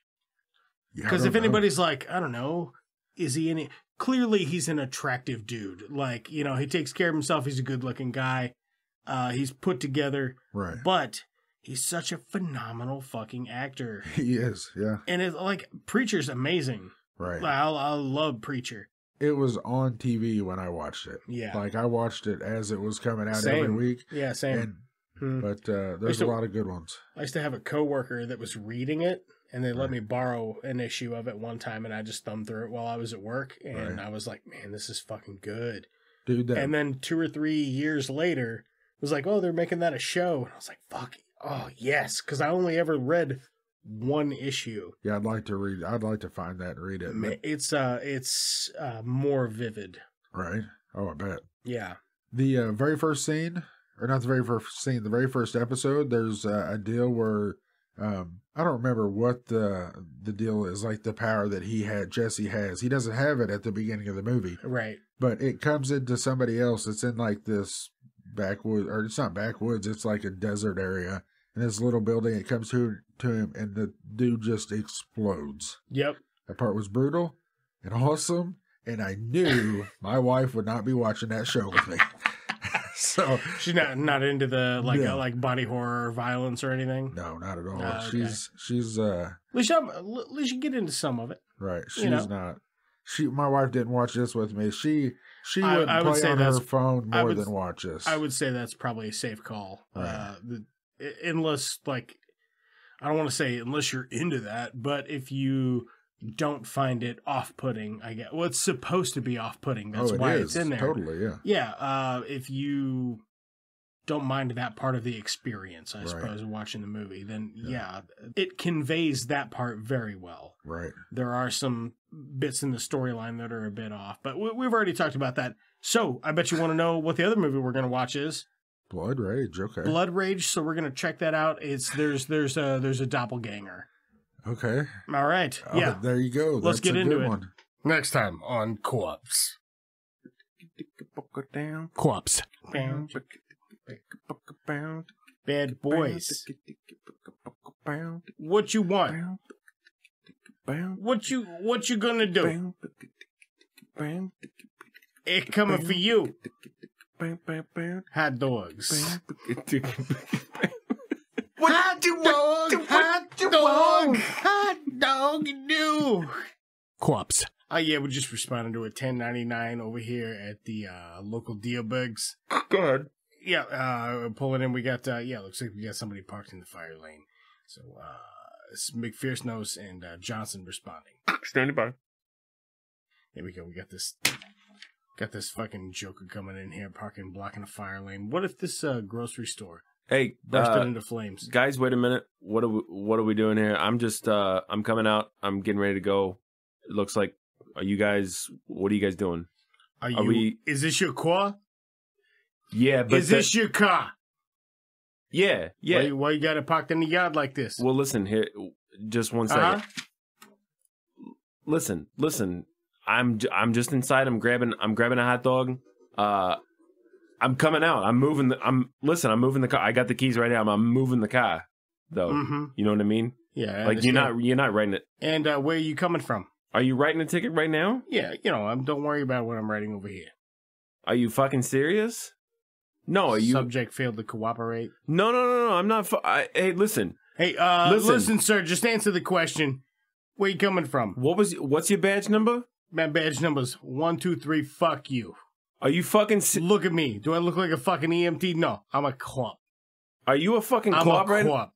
Because if anybody's like, I don't know, is he in it? Clearly, he's an attractive dude. Like, you know, he takes care of himself. He's a good-looking guy. He's put together. Right. But he's such a phenomenal fucking actor. He is, yeah. And it's like, Preacher's amazing. Right. I love Preacher. It was on TV when I watched it. Yeah. Like, I watched it as it was coming out every week. Yeah, same. But there's a lot of good ones. I used to have a coworker that was reading it, and they let me borrow an issue of it one time, and I just thumbed through it while I was at work, and I was like, man, this is fucking good. Dude, and then 2 or 3 years later, it was like, oh, they're making that a show. And I was like, fuck. Oh, yes, because I only ever read one issue. Yeah, I'd like to find that and read it. But... It's more vivid. Right. Oh, I bet. Yeah. The very first scene, or not the very first scene, the very first episode, there's a deal where, I don't remember what the deal is, like the power that Jesse has. He doesn't have it at the beginning of the movie. Right. But it comes into somebody else. It's in like this backwoods, or it's not backwoods, it's like a desert area. In this little building, it comes to him, and the dude just explodes. Yep. That part was brutal and awesome, and I knew my wife would not be watching that show with me. So she's not into the like body horror or violence or anything. No, not at all. Okay. She's at least you get into some of it. Right. She's not. My wife didn't watch this with me. She would play on her phone more than watch this. I would say that's probably a safe call. Right. Unless, like, I don't want to say unless you're into that, but if you don't find it off-putting, I guess. Well, it's supposed to be off-putting. That's why it's in there. Totally, yeah. Yeah, if you don't mind that part of the experience, I suppose, of watching the movie, then it conveys that part very well. Right. There are some bits in the storyline that are a bit off, but we've already talked about that. So, I bet you want to know what the other movie we're going to watch is. Blood Rage, okay. Blood Rage, so we're gonna check that out. There's a doppelganger. Okay. All right. Yeah. There you go. Let's get into it. One. Next time on Co-ops. Co-ops. Bad boys. What you want? What you gonna do? It coming for you. Hot dogs. Hot dog do. Co-ops. Yeah, we're just responding to a 10.99 over here at the local Diobugs. Go ahead. Yeah, pulling in. We got looks like we got somebody parked in the fire lane. So it's McFierce Nose and Johnson responding. Standing by. Here we go. We got this. Got this fucking joker coming in here, blocking a fire lane. What if this grocery store Hey, bursted into flames. Guys, wait a minute. What are we doing here? I'm just I'm coming out. I'm getting ready to go. It looks like what are you guys doing? Is this your car? Yeah, but is this your car? Yeah. Why you got it parked in the yard like this? Well, listen here. Just one second. Listen. I'm just inside. I'm grabbing a hot dog. I'm coming out. I'm moving the car. I got the keys right now. I'm moving the car, though. Mm-hmm. You know what I mean? Yeah. Like you're not writing it. And where are you coming from? Are you writing a ticket right now? Yeah. Don't worry about what I'm writing over here. Are you fucking serious? No. Are you? Subject failed to cooperate. No. I'm not. Hey, listen. Hey, listen, sir. Just answer the question. Where you coming from? What's your badge number? My badge number's 123. Fuck you. Are you fucking... Look at me. Do I look like a fucking EMT? No, I'm a cop. Are you a fucking cop right now?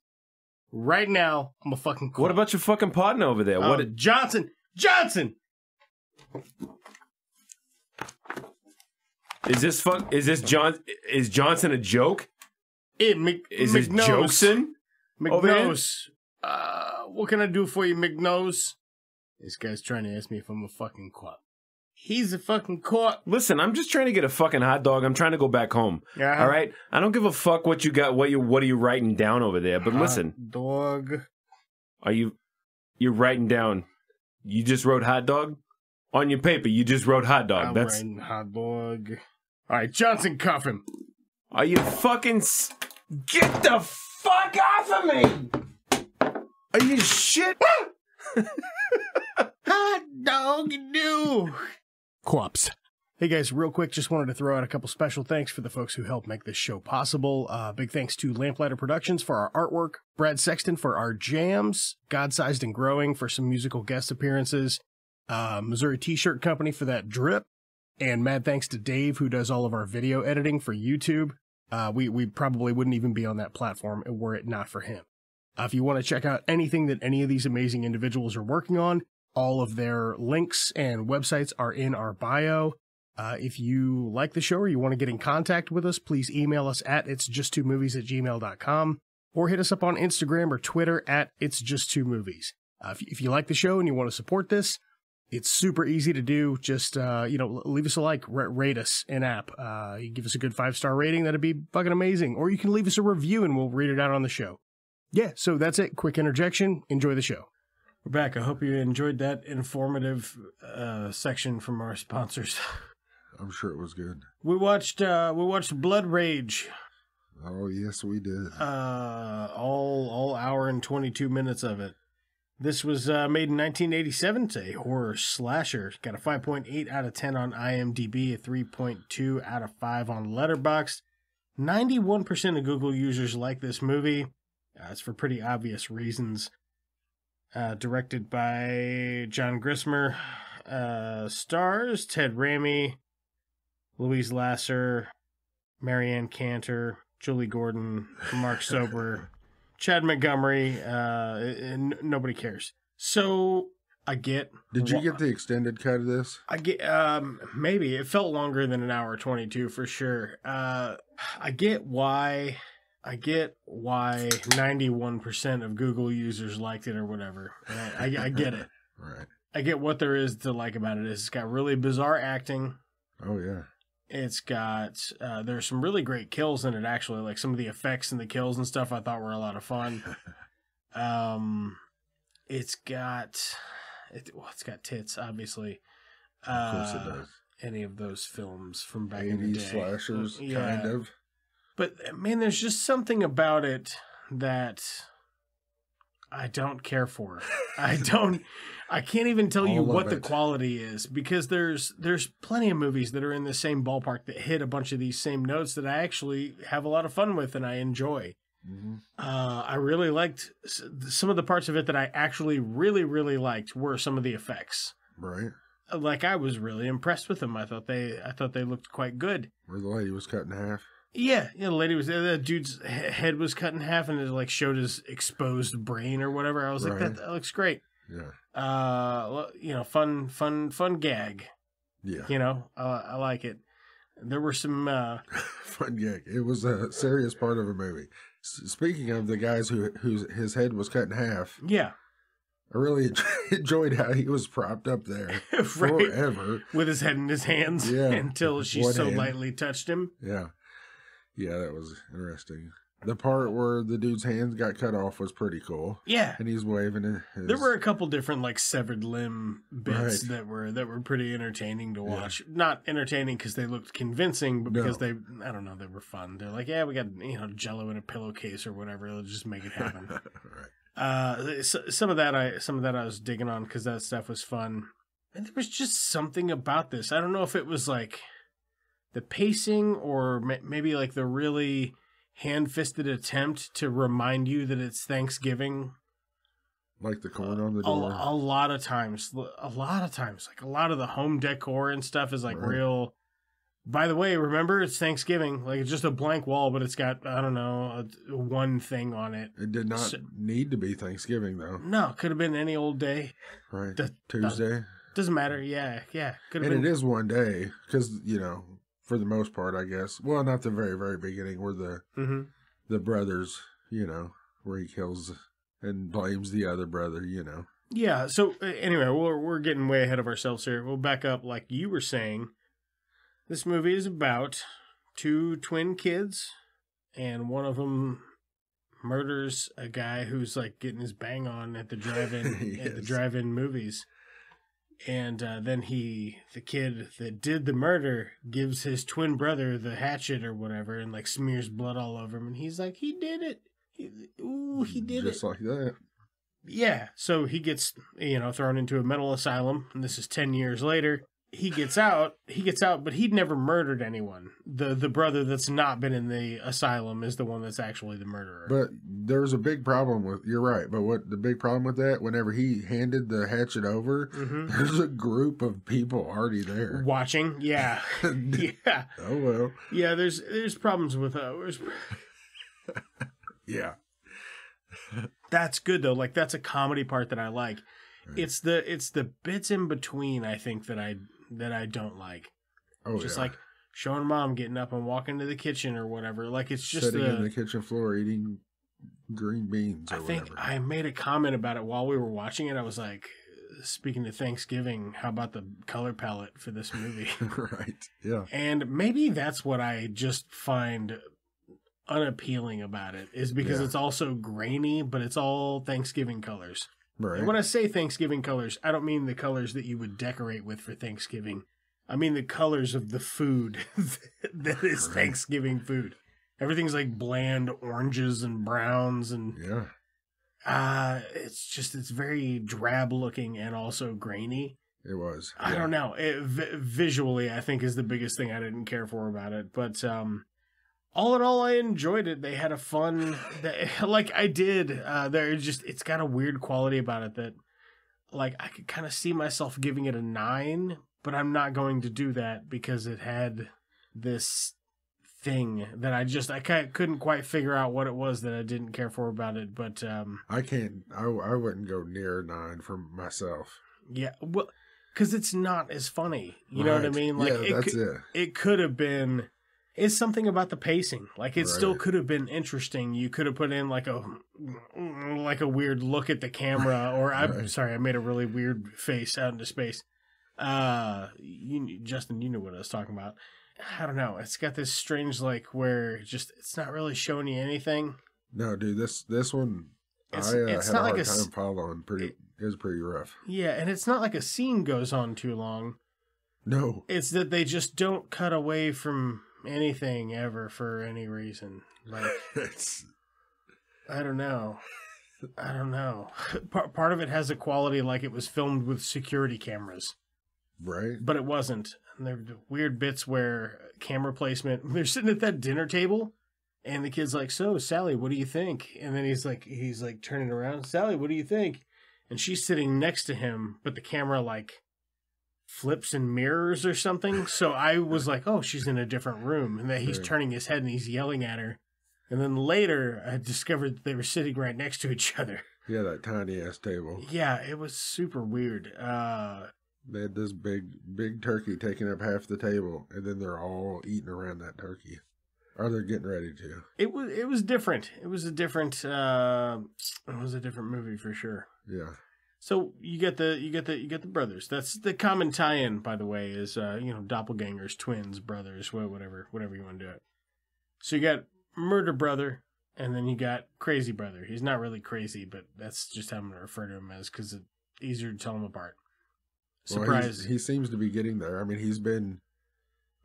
Right now, I'm a fucking cop. What about your fucking partner over there? Johnson! Is Johnson a joke? Is this Jokeson? McNose. What can I do for you, McNose? This guy's trying to ask me if I'm a fucking cop. He's a fucking cop. Listen, I'm just trying to get a fucking hot dog. I'm trying to go back home. Yeah. All right? I don't give a fuck what you got, what are you writing down over there. But listen. Dog. You're writing down, you just wrote hot dog? On your paper, you just wrote hot dog. I'm writing hot dog. All right, Johnson, cuff him. Are you fucking... Get the fuck off of me! Are you shit? Hot dog do. Corpse. Hey guys, real quick, just wanted to throw out a couple special thanks for the folks who helped make this show possible. Big thanks to Lamplighter Productions for our artwork, Brad Sexton for our jams, Godsized and Growing for some musical guest appearances, Missouri T-Shirt Company for that drip, and mad thanks to Dave who does all of our video editing for YouTube. We probably wouldn't even be on that platform were it not for him. If you want to check out anything that any of these amazing individuals are working on, all of their links and websites are in our bio. If you like the show or you want to get in contact with us, please email us at itsjusttwomovies@gmail.com or hit us up on Instagram or Twitter at itsjusttwomovies. If you like the show and you want to support this, it's super easy to do. Just, leave us a like, rate us in app. You give us a good 5-star rating, that'd be fucking amazing. Or you can leave us a review and we'll read it out on the show. Yeah, so that's it. Quick interjection. Enjoy the show. We're back. I hope you enjoyed that informative section from our sponsors. I'm sure it was good. We watched Blood Rage. Oh yes, we did. All hour and 22 minutes of it. This was made in 1987. It's a horror slasher. Got a 5.8 out of 10 on IMDb, a 3.2 out of 5 on Letterboxd. 91% of Google users like this movie. It's for pretty obvious reasons. Directed by John Grissmer. Stars Ted Raimi, Louise Lasser, Marianne Cantor, Julie Gordon, Mark Sober, Chad Montgomery, and nobody cares. So I get. Did you get the extended cut of this? I get. Maybe it felt longer than an hour 22 for sure. I get why 91% of Google users liked it or whatever. I get it. Right. I get what there is to like about it. It's got really bizarre acting. Oh yeah. It's got there's some really great kills in it actually. Like some of the effects and the kills and stuff I thought were a lot of fun. It's got tits obviously. Of course it does. Any of those films from back in the day. 80s slashers, yeah. kind of. But man, there's just something about it that I don't care for. I can't even tell you what the quality is because there's plenty of movies that are in the same ballpark that hit a bunch of these same notes that I actually have a lot of fun with and I enjoy. Mm-hmm. I really liked some of the parts of it that I actually really, really liked were some of the effects. Right. Like I was really impressed with them. I thought they looked quite good. Where the lady was cut in half. Yeah, the dude's head was cut in half and it like showed his exposed brain or whatever. I was like, that looks great. Yeah. Fun gag. Yeah. I like it. There were some fun gag. It was a serious part of a movie. Speaking of the guys whose his head was cut in half, yeah, I really enjoyed how he was propped up there forever with his head in his hands, until she lightly touched him. Yeah, that was interesting. The part where the dude's hands got cut off was pretty cool. Yeah, and he's waving. There were a couple different like severed limb bits that were pretty entertaining to watch. Yeah. Not entertaining because they looked convincing, but because they were fun. They're like, yeah, we got Jello in a pillowcase or whatever. Let's just make it happen. Right. Some of that I was digging on because that stuff was fun. And there was just something about this. I don't know if it was like the pacing or maybe like the really hand-fisted attempt to remind you that it's Thanksgiving. Like the corn on the door. A lot of times. Like a lot of the home decor and stuff is like real. By the way, remember it's Thanksgiving. Like it's just a blank wall, but it's got, I don't know, one thing on it. It did not need to be Thanksgiving though. No, could have been any old day. Right. Tuesday. Doesn't matter. Yeah. Could have been. It is one day because, for the most part, I guess. Well, not the very, very beginning where the brothers, where he kills and blames the other brother, Yeah, so anyway, we're getting way ahead of ourselves here. We'll back up like you were saying. This movie is about two twin kids, and one of them murders a guy who's like getting his bang on at the drive-in at the drive-in movies. And then the kid that did the murder gives his twin brother the hatchet or whatever and like smears blood all over him. And he's like, he did it. He did it. Just like that. Yeah. So he gets, thrown into a mental asylum. And this is 10 years later. He gets out, but he'd never murdered anyone. The brother that's not been in the asylum is the one that's actually the murderer. But there's a big problem with, you're right, but what the big problem with that, whenever he handed the hatchet over, there's a group of people already there. Watching, yeah. Yeah. Oh, well. Yeah, there's problems with yeah. That's good, though. Like, that's a comedy part that I like. Right. It's the bits in between, I think, that I don't like. Oh, just like showing mom getting up and walking to the kitchen or whatever. Like it's just sitting in the kitchen floor eating green beans or whatever. I think I made a comment about it while we were watching it. I was like, speaking of Thanksgiving, how about the color palette for this movie? Right. Yeah. And maybe that's what I just find unappealing about it is because it's also grainy, but it's all Thanksgiving colors. Right. And when I say Thanksgiving colors, I don't mean the colors that you would decorate with for Thanksgiving. I mean the colors of the food that is Thanksgiving food. Everything's like bland oranges and browns and it's very drab looking and also grainy. It was. I don't know. Visually, I think is the biggest thing I didn't care for about it, but all in all, I enjoyed it. They had a fun, like I did. It's got a weird quality about it that, like, I could kind of see myself giving it a 9, but I'm not going to do that because it had this thing that I couldn't quite figure out what it was that I didn't care for about it. But I wouldn't go near 9 for myself. Yeah, well, because it's not as funny. You know what I mean? Like, it could have been. It's something about the pacing. Like it still could have been interesting. You could have put in like a weird look at the camera, or I'm sorry, I made a really weird face out into space. Justin, you knew what I was talking about. I don't know. It's got this strange like where it's not really showing you anything. No, dude, this one it's had a hard time following. It was pretty rough. Yeah, and it's not like a scene goes on too long. No, it's that they just don't cut away from anything ever for any reason. Like I don't know. Part of it has a quality like it was filmed with security cameras, right? But it wasn't. And there were weird bits where camera placement. They're sitting at that dinner table, and the kid's like, "So, Sally, what do you think?" And then he's like turning around, "Sally, what do you think?" And she's sitting next to him, but the camera like flips and mirrors or something. So I was like, oh, she's in a different room. And then he's turning his head and he's yelling at her. And then later I discovered that they were sitting right next to each other. Yeah, that tiny ass table. Yeah, it was super weird. They had this big turkey taking up half the table, and then they're all eating around that turkey. Or they're getting ready to. It was different. It was a different movie for sure. Yeah. So you get the brothers. That's the common tie-in, by the way, is doppelgangers, twins, brothers, whatever you want to do it. So you got murder brother, and then you got crazy brother. He's not really crazy, but that's just how I'm going to refer to him as because it's easier to tell them apart. Surprise! Well, he seems to be getting there. I mean, he's been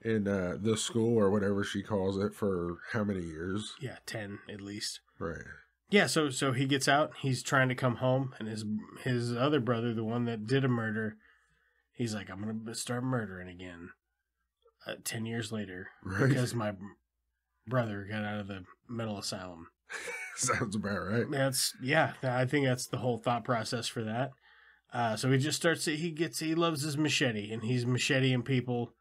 in the school or whatever she calls it for how many years? Yeah, 10 at least. Right. Yeah, so he gets out. He's trying to come home, and his other brother, the one that did a murder, he's like, I'm going to start murdering again 10 years later because my brother got out of the mental asylum. Sounds about right. I think that's the whole thought process for that. So he just starts, he loves his machete, and he's macheting people.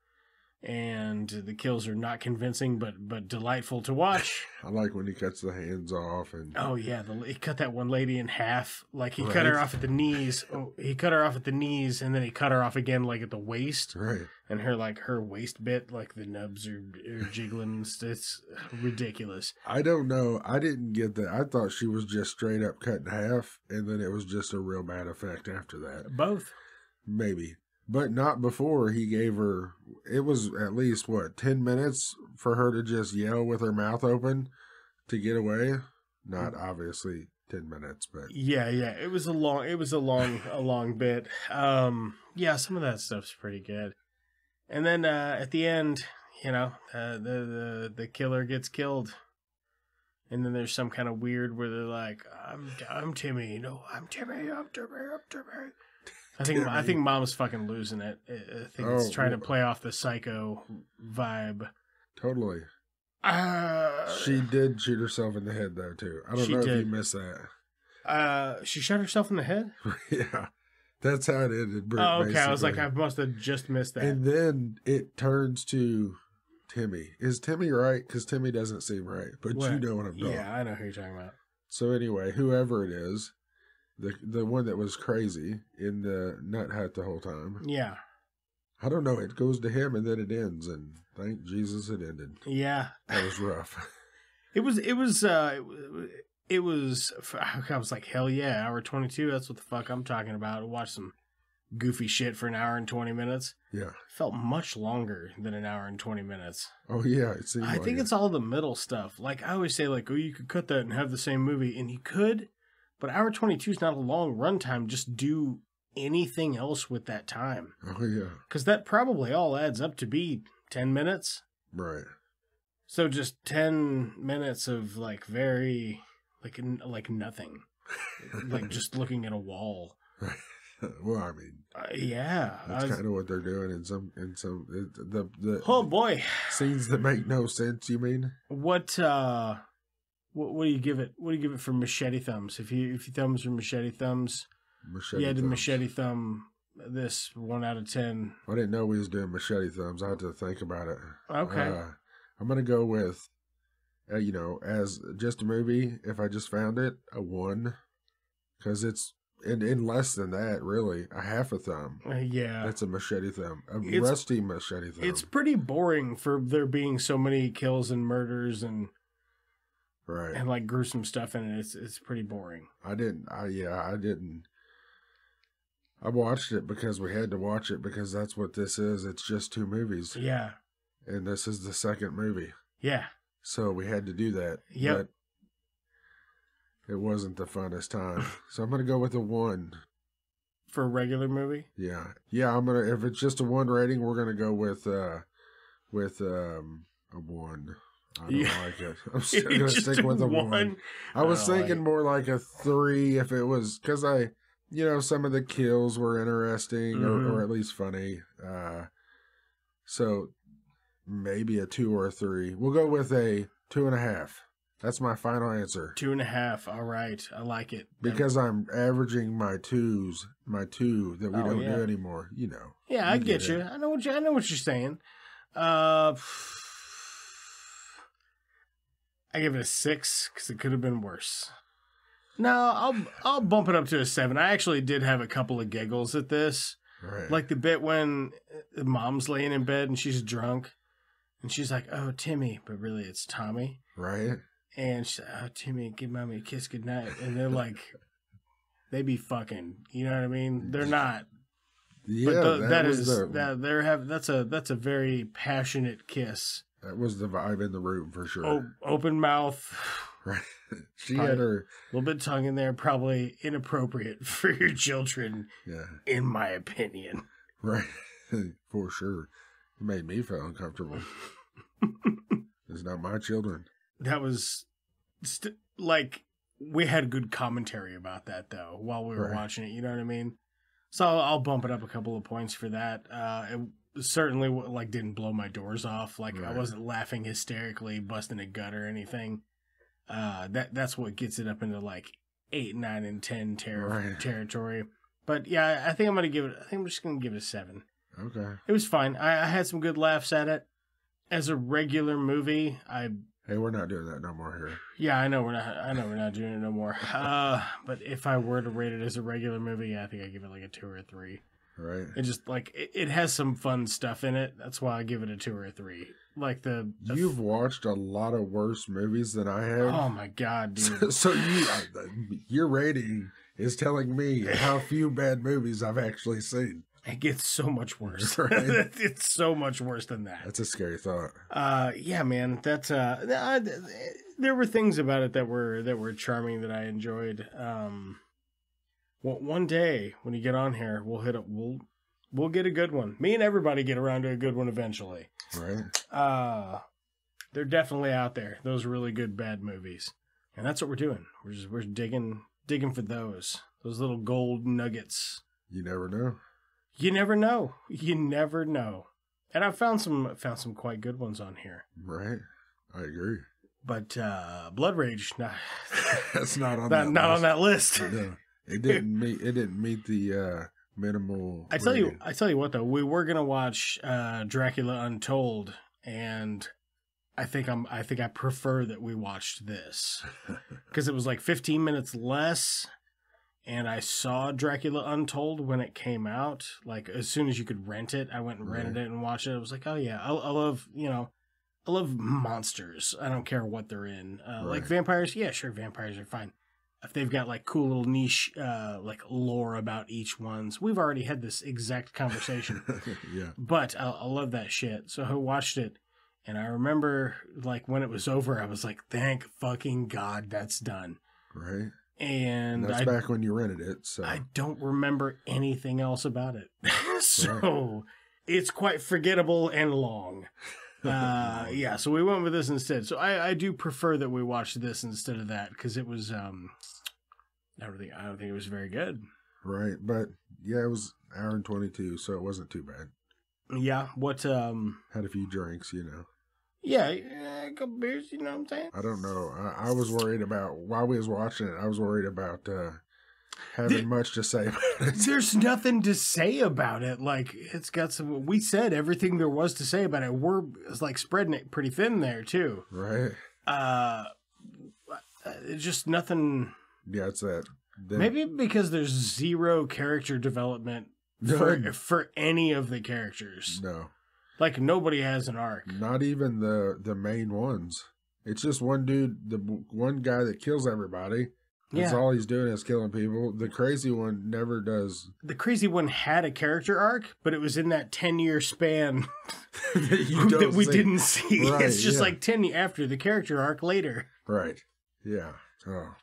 And the kills are not convincing, but delightful to watch. I like when he cuts the hands off. And oh, yeah. He cut that one lady in half. Like, he cut her off at the knees. Oh, he cut her off at the knees, and then he cut her off again, like, at the waist. Right. And her waist bit, like, the nubs are jiggling. It's ridiculous. I don't know. I didn't get that. I thought she was just straight up cut in half, and then it was just a real bad effect after that. Both. Maybe. But not before he gave her, it was at least, 10 minutes for her to just yell with her mouth open to get away? Not obviously 10 minutes, but. Yeah. It was a long bit. Yeah, some of that stuff's pretty good. And then at the end, the killer gets killed. And then there's some kind of weird where they're like, I'm Timmy. No, I'm Timmy. I think Mom's fucking losing it. I think it's trying to play off the Psycho vibe. Totally. She did shoot herself in the head, though, too. I don't know if you missed that. She shot herself in the head? Yeah. That's how it ended. Oh, okay. Basically. I was like, I must have just missed that. And then it turns to Timmy. Is Timmy right? Because Timmy doesn't seem right. But you know what I'm talking about. Yeah, I know who you're talking about. So anyway, whoever it is, the one that was crazy in the nut hut the whole time. Yeah. I don't know. It goes to him and then it ends, and thank Jesus it ended. Yeah. That was rough. I was like, hell yeah, hour 22. That's what the fuck I'm talking about. I watched some goofy shit for an hour and 20 minutes. Yeah. It felt much longer than an hour and 20 minutes. Oh, yeah. I think it's all the middle stuff. Like, I always say, like, oh, you could cut that and have the same movie. And you could, but hour 22 is not a long runtime. Just do anything else with that time. Oh, yeah. Because that probably all adds up to be 10 minutes. Right. So just 10 minutes of, like, very, like nothing. Like, just looking at a wall. Right. Well, I mean, yeah, that's kind of what they're doing in some the oh boy, scenes that make no sense. You mean what do you give it? What do you give it for machete thumbs? If your thumbs are machete thumbs, you had to machete thumb this 1 out of 10. I didn't know we was doing machete thumbs. I had to think about it. Okay, I'm gonna go with, as just a movie. If I just found it, a 1, because it's. In less than that, really, a half a thumb. Yeah. That's a machete thumb. Rusty machete thumb. It's pretty boring for there being so many kills and murders and right and like gruesome stuff in it. It's pretty boring. I watched it because we had to watch it because that's what this is. It's just 2 movies. Yeah. And this is the second movie. Yeah. So we had to do that. Yep. But it wasn't the funnest time. So I'm going to go with a 1. For a regular movie? Yeah. Yeah, if it's just a 1 rating, we're going to go with a 1. I don't like it. I'm still going to stick with a 1. I was thinking more like a 3 if it was, because some of the kills were interesting or at least funny. So maybe a 2 or a 3. We'll go with a 2.5. That's my final answer. 2.5. All right. I like it. Because I'm averaging my 2s, my 2 that we don't do anymore, Yeah, I get you. I know what you're saying. I give it a 6 because it could have been worse. No, I'll bump it up to a 7. I actually did have a couple of giggles at this. Right. Like the bit when mom's laying in bed and she's drunk, and she's like, "Oh, Timmy," but really it's Tommy. Right. And she's like, "Oh, Timmy, give mommy a kiss goodnight." And they're like, they be fucking. You know what I mean? They're not. Yeah, but that's a very passionate kiss. That was the vibe in the room for sure. Open mouth. Right. She had her a little bit tongue in there, probably inappropriate for your children. Yeah. In my opinion. Right. For sure. It made me feel uncomfortable. It's not my children. That was like, we had good commentary about that though while we were watching it. You know what I mean? So I'll bump it up a couple of points for that. It certainly like didn't blow my doors off. Like I wasn't laughing hysterically, busting a gut or anything. That's what gets it up into like 8, 9, and 10 territory. But yeah, I think I'm just gonna give it a 7. Okay. It was fine. I had some good laughs at it. As a regular movie, Hey, we're not doing that no more here. Yeah, I know we're not doing it no more. But if I were to rate it as a regular movie, I think I give it like a 2 or a 3. Right. It just like it has some fun stuff in it. That's why I give it a 2 or a 3. Like you've watched a lot of worse movies than I have. Oh my god, dude! So your rating is telling me how few bad movies I've actually seen. It gets so much worse. Right. It's so much worse than that. That's a scary thought. Yeah, man. That's there were things about it that were charming that I enjoyed. One day when you get on here, we'll get a good one. Me and everybody get around to a good one eventually. Right. They're definitely out there. Those really good bad movies, and that's what we're doing. We're digging for those little gold nuggets. You never know. You never know. You never know. And I've found some quite good ones on here. Right. I agree. But Blood Rage, nah, that's not on on that list. No, it didn't meet the minimal. I tell you what though, we were gonna watch Dracula Untold, and I think I prefer that we watched this because it was like 15 minutes less. And I saw Dracula Untold when it came out. Like, as soon as you could rent it, I went and rented it and watched it. I was like, oh, yeah, I love, I love monsters. I don't care what they're in. Like vampires, yeah, sure, vampires are fine. If they've got, like, cool little niche, like, lore about each one's. We've already had this exact conversation. Yeah. But I love that shit. So I watched it, and I remember, like, when it was over, I was like, thank fucking God that's done. Right. And that's back when you rented it. So I don't remember anything else about it. So it's quite forgettable and long. Yeah, so we went with this instead. So I do prefer that we watch this instead of that because it was I don't think it was very good. Right, but yeah, it was an hour and 22, so it wasn't too bad. Yeah, what had a few drinks, Yeah, a couple beers, you know what I'm saying? I don't know. I was worried about, while we was watching it, I was worried about having much to say about it. There's nothing to say about it. Like, it's got some, we said everything there was to say about it. It's like spreading it pretty thin there, too. Right. Just nothing. Yeah, it's that. Maybe because there's zero character development for any of the characters. No. Like, nobody has an arc. Not even the main ones. It's just one dude, the one guy that kills everybody. That's all he's doing is killing people. The crazy one never does. The crazy one had a character arc, but it was in that 10-year span that we didn't see. Right, it's just like 10 after the character arc later. Right. Yeah. Oh,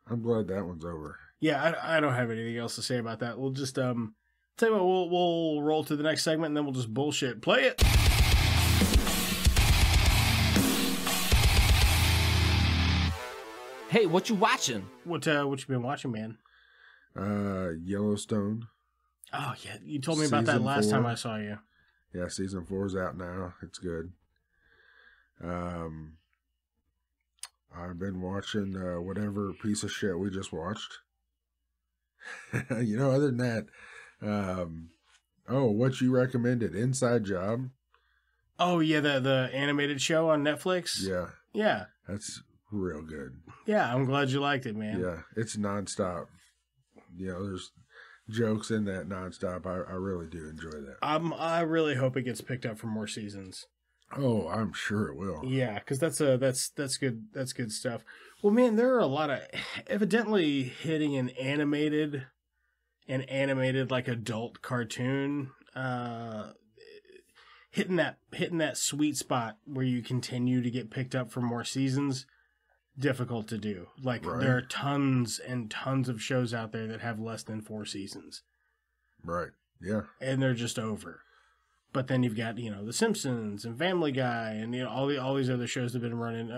I'm glad that one's over. Yeah, I don't have anything else to say about that. We'll just tell you what, we'll roll to the next segment and then we'll just bullshit. Play it. Hey, what you watching? What you been watching, man? Yellowstone. Oh yeah, you told me about that last time I saw you. Yeah, season 4 is out now. It's good. I've been watching whatever piece of shit we just watched. Other than that, what you recommended, Inside Job. Oh yeah, the animated show on Netflix. Yeah, that's real good. Yeah, I'm glad you liked it, man. Yeah, it's nonstop. There's jokes in that nonstop. I really do enjoy that. I really hope it gets picked up for more seasons. Oh, I'm sure it will. Yeah, because that's good. That's good stuff. Well, man, there are a lot of evidently hitting an animated like adult cartoon, hitting that sweet spot where you continue to get picked up for more seasons. Difficult to do. Like there are tons and tons of shows out there that have less than 4 seasons. Right. Yeah. And they're just over. But then you've got, The Simpsons and Family Guy and all these other shows that have been running.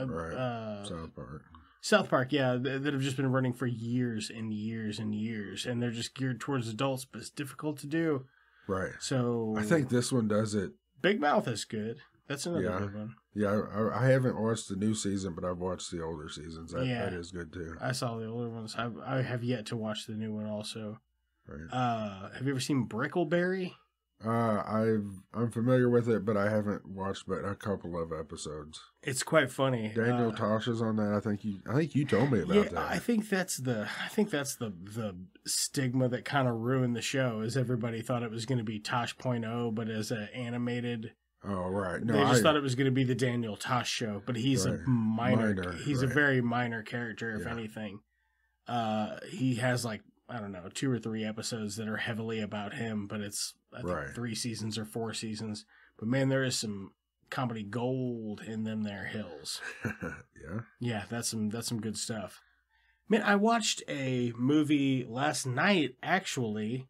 South Park, yeah, that have just been running for years and years and years, and they're just geared towards adults, but it's difficult to do. Right. So I think this one does it. Big Mouth is good. That's another good one. Yeah, I haven't watched the new season, but I've watched the older seasons. That is good too. I saw the older ones. I have yet to watch the new one also. Right. Have you ever seen Brickleberry? I'm familiar with it, but I haven't watched but a couple of episodes. It's quite funny. Daniel Tosh is on that. I think you told me about that. I think that's the stigma that kind of ruined the show. Is everybody thought it was going to be Tosh.0, but as an animated. Oh right, no, they just thought it was going to be the Daniel Tosh show, but he's a minor. He's a very minor character, if anything. He has like, I don't know, 2 or 3 episodes that are heavily about him, but it's I think 3 seasons or 4 seasons. But man, there is some comedy gold in them there hills. Yeah, that's some good stuff. Man, I watched a movie last night actually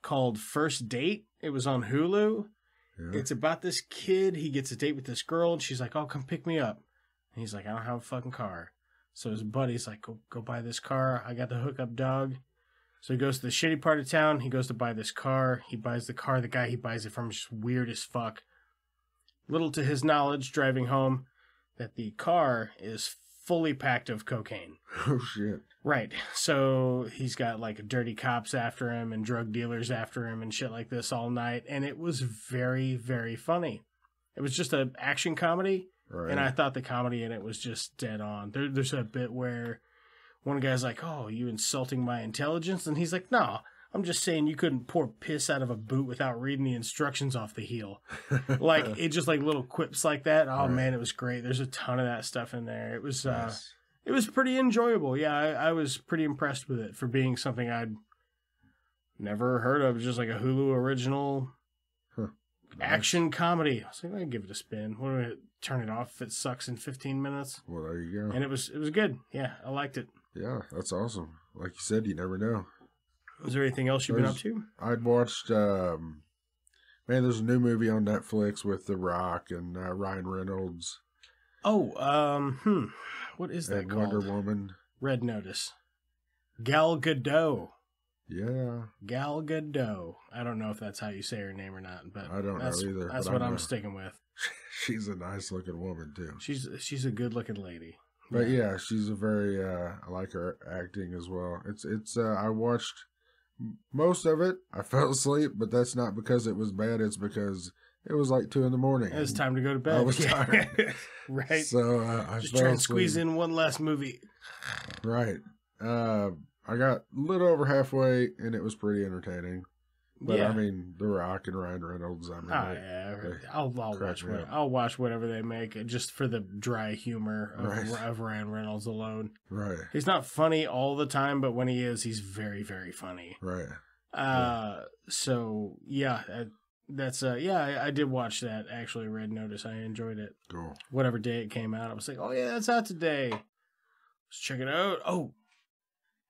called First Date. It was on Hulu. Yeah. It's about this kid. He gets a date with this girl, and she's like, "Oh, come pick me up." And he's like, "I don't have a fucking car." So his buddy's like, "Go buy this car. I got the hookup, dog." So he goes to the shitty part of town. He goes to buy this car. He buys the car. The guy he buys it from is just weird as fuck. Little to his knowledge, driving home, that the car is fully packed of cocaine. Oh, shit. Right. So he's got like dirty cops after him and drug dealers after him and shit like this all night. And it was very, very funny. It was just an action comedy. Right. And I thought the comedy in it was just dead on. There's a bit where one guy's like, "Oh, you insulting my intelligence?" And he's like, "No, I'm just saying you couldn't pour piss out of a boot without reading the instructions off the heel." Like, it just like little quips like that. Oh, man, it was great. There's a ton of that stuff in there. It was it was pretty enjoyable. Yeah, I was pretty impressed with it for being something I'd never heard of. Just like a Hulu original action comedy. I was like, I'd give it a spin. What do I turn it off if it sucks in 15 minutes? Well, there you go. And it was good. Yeah, I liked it. Yeah, that's awesome. Like you said, you never know. Is there anything else you've been up to? I'd watched, there's a new movie on Netflix with The Rock and Ryan Reynolds. Oh, what is that called? Wonder Woman. Red Notice. Gal Gadot. Yeah. Gal Gadot. I don't know if that's how you say her name or not, but I don't know either. That's what I'm sticking with. She's a nice looking woman too. She's a good looking lady. But yeah, she's a very I like her acting as well. It's I watched most of it. I fell asleep, but that's not because it was bad. It's because it was like 2 a.m. It was time to go to bed. I was tired. Right. So I just trying to squeeze in one last movie. Right. I got a little over halfway, and it was pretty entertaining. But I mean, The Rock and Ryan Reynolds. I mean, I'll watch whatever they make, just for the dry humor of Ryan Reynolds alone. Right. He's not funny all the time, but when he is, he's very, very funny. Right. So yeah, I did watch that actually. Red Notice. I enjoyed it. Cool. Whatever day it came out, I was like, oh yeah, that's out today. Let's check it out. Oh,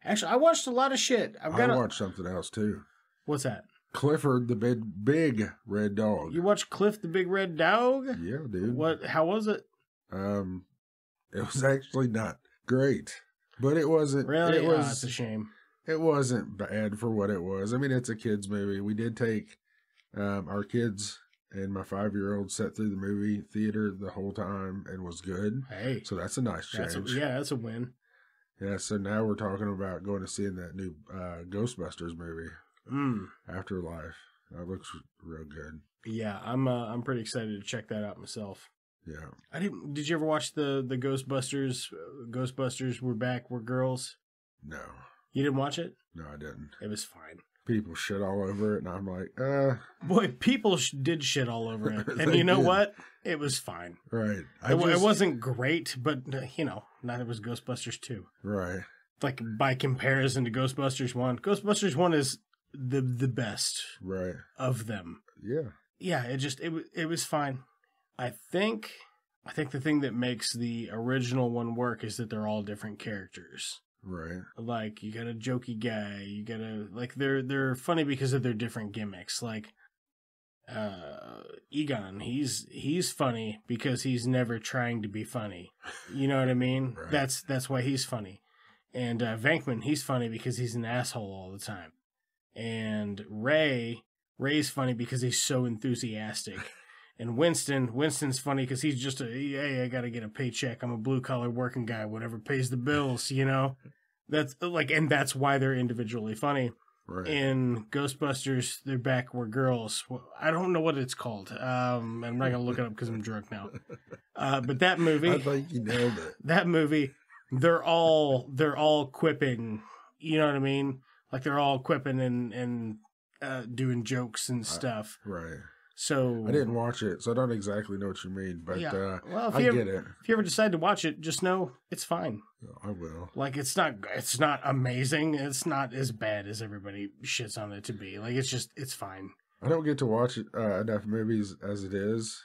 actually, I watched a lot of shit. I watched something else too. What's that? Clifford the big red dog. You watched Cliff the Big Red Dog? Yeah, dude. What? How was it? It was actually not great, but it wasn't. Really? It's a shame. It wasn't bad for what it was. I mean, it's a kids movie. We did take our kids, and my 5-year-old sat through the movie theater the whole time and was good. Hey, so that's a nice change. That's a win. Yeah. So now we're talking about going to see that new Ghostbusters movie. Afterlife. That looks real good. Yeah, I'm pretty excited to check that out myself. Yeah. Did you ever watch the Ghostbusters? Ghostbusters We're Back, We're Girls? No. You didn't watch it? No, I didn't. It was fine. people shit all over it, and I'm like, Boy, people did shit all over it. And you know what? It was fine. Right. It wasn't great, but, neither was Ghostbusters 2. Right. Like, by comparison to Ghostbusters 1, Ghostbusters 1 is the best of them. Yeah. Yeah, it was fine. I think the thing that makes the original one work is that they're all different characters. Right. Like, you got a jokey guy, you got like, they're funny because of their different gimmicks. Like, Egon, he's funny because he's never trying to be funny. You know what I mean? Right. That's why he's funny. And Venkman, he's funny because he's an asshole all the time. And Ray's funny because he's so enthusiastic. And Winston's funny because he's just hey, I gotta get a paycheck. I'm a blue collar working guy. Whatever pays the bills, That's like, and that's why they're individually funny. Right. In Ghostbusters, they're backward girls. I don't know what it's called. I'm not gonna look it up because I'm drunk now. But that movie, I think you nailed it. That movie, they're all quipping. You know what I mean? Like they're all quipping and doing jokes and stuff. Right. So I didn't watch it, so I don't exactly know what you mean, but well, I get it. If you ever decide to watch it, just know it's fine. I will. Like it's not amazing. It's not as bad as everybody shits on it to be. Like it's fine. I don't get to watch enough movies as it is.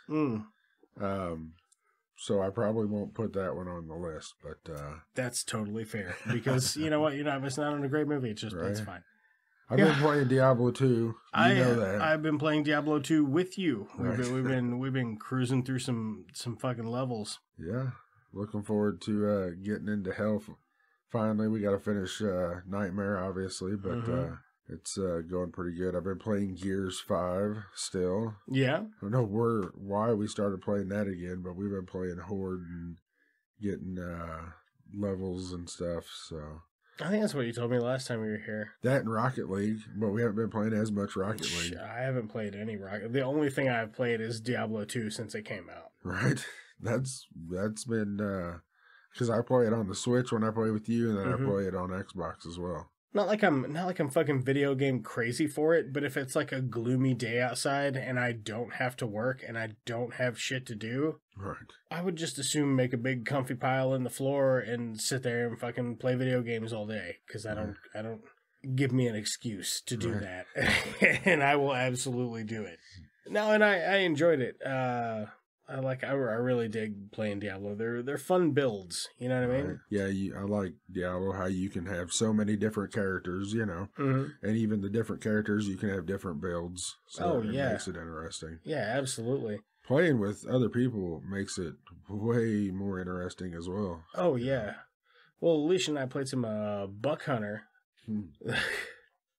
So I probably won't put that one on the list, but that's totally fair because you know what, you're not missing out on a great movie. It's just It's fine. I've been playing Diablo 2. You know that. I've been playing Diablo 2 with you. Right. We've been cruising through some fucking levels. Yeah. Looking forward to getting into hell. Finally, we got to finish Nightmare, obviously, but it's going pretty good. I've been playing Gears 5 still. Yeah. I don't know why we started playing that again, but we've been playing Horde and getting levels and stuff, so... I think that's what you told me last time we were here. That and Rocket League, but we haven't been playing as much Rocket League. I haven't played any Rocket. The only thing I've played is Diablo 2 since it came out. Right. That's been because I play it on the Switch when I play with you, and then I play it on Xbox as well. Not like I'm fucking video game crazy for it, but if it's like a gloomy day outside and I don't have to work and I don't have shit to do, right, I would just assume make a big comfy pile in the floor and sit there and fucking play video games all day because I don't give me an excuse to do that, and I will absolutely do it. No, and I enjoyed it. I really dig playing Diablo. They're fun builds. You know what I mean? Yeah, I like Diablo. How you can have so many different characters, and even the different characters you can have different builds. So it makes it interesting. Yeah, absolutely. Playing with other people makes it way more interesting as well. Oh yeah. Well, Alicia and I played some Buck Hunter.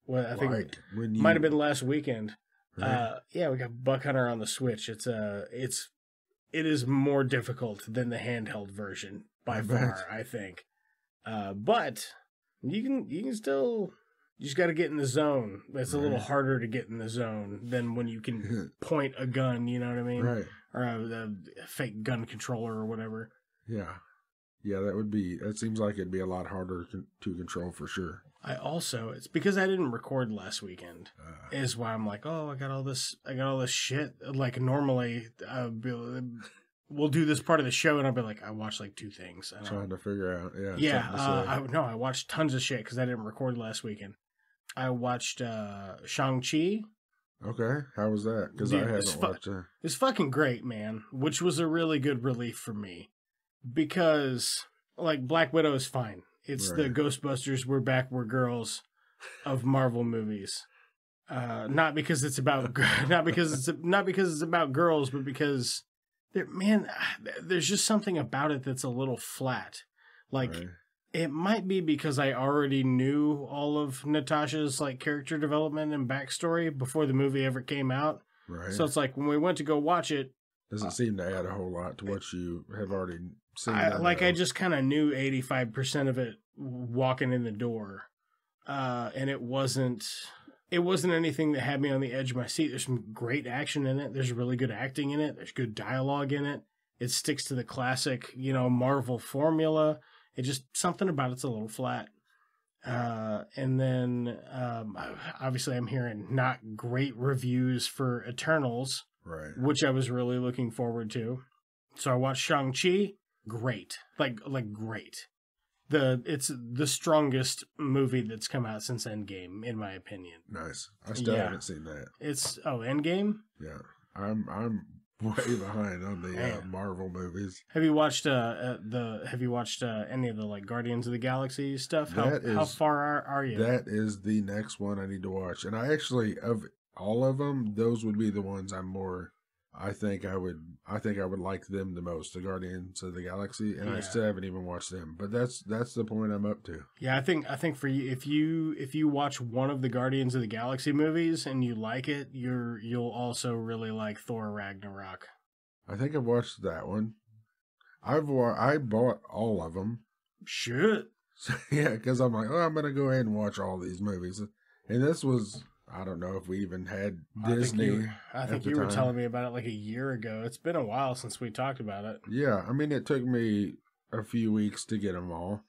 Well, I think it might have been last weekend. Right. Yeah, we got Buck Hunter on the Switch. It is more difficult than the handheld version by far, I think. But you can still, you just got to get in the zone. It's a little harder to get in the zone than when you can point a gun, you know what I mean? Right. Or a fake gun controller or whatever. Yeah. Yeah, that seems like it'd be a lot harder to control for sure. It's because I didn't record last weekend, is why I'm like, I got all this shit. Like normally, we'll do this part of the show, and I'll be like, I watched like 2 things. Trying to figure out, I watched tons of shit because I didn't record last weekend. I watched Shang-Chi. Okay, how was that? Because I haven't watched it. It's fucking great, man, which was a really good relief for me. Because, like, Black Widow is fine. It's the Ghostbusters, We're Backward Girls of Marvel movies. Not because it's about girls, but because there's just something about it that's a little flat. Like it might be because I already knew all of Natasha's like character development and backstory before the movie ever came out. Right. So it's like when we went to go watch it, doesn't seem to add a whole lot to what you have already seen. I just kind of knew 85% of it walking in the door, and it wasn't anything that had me on the edge of my seat. There's some great action in it. There's really good acting in it. There's good dialogue in it. It sticks to the classic, Marvel formula. It just something about it's a little flat. And then, obviously, I'm hearing not great reviews for Eternals, Right. which I was really looking forward to. So I watched Shang-Chi. Great, like great. It's the strongest movie that's come out since Endgame, in my opinion. Nice. I still haven't seen that. Endgame. Yeah, I'm way behind on the Marvel movies. Have you watched any of the like Guardians of the Galaxy stuff? How far are you? That is the next one I need to watch, and I actually, of all of them, those would be the ones I'm more. I think I would like them the most, the Guardians of the Galaxy, and I still haven't even watched them. But that's the point I'm up to. Yeah, I think for you, if you watch one of the Guardians of the Galaxy movies and you like it, you'll also really like Thor Ragnarok. I think I've watched that one. I bought all of them. Shit. So, yeah, because I'm like, I'm gonna go ahead and watch all these movies, and this was. I don't know if we even had Disney. I think you were telling me about it like a year ago. It's been a while since we talked about it. Yeah, I mean, it took me a few weeks to get them all,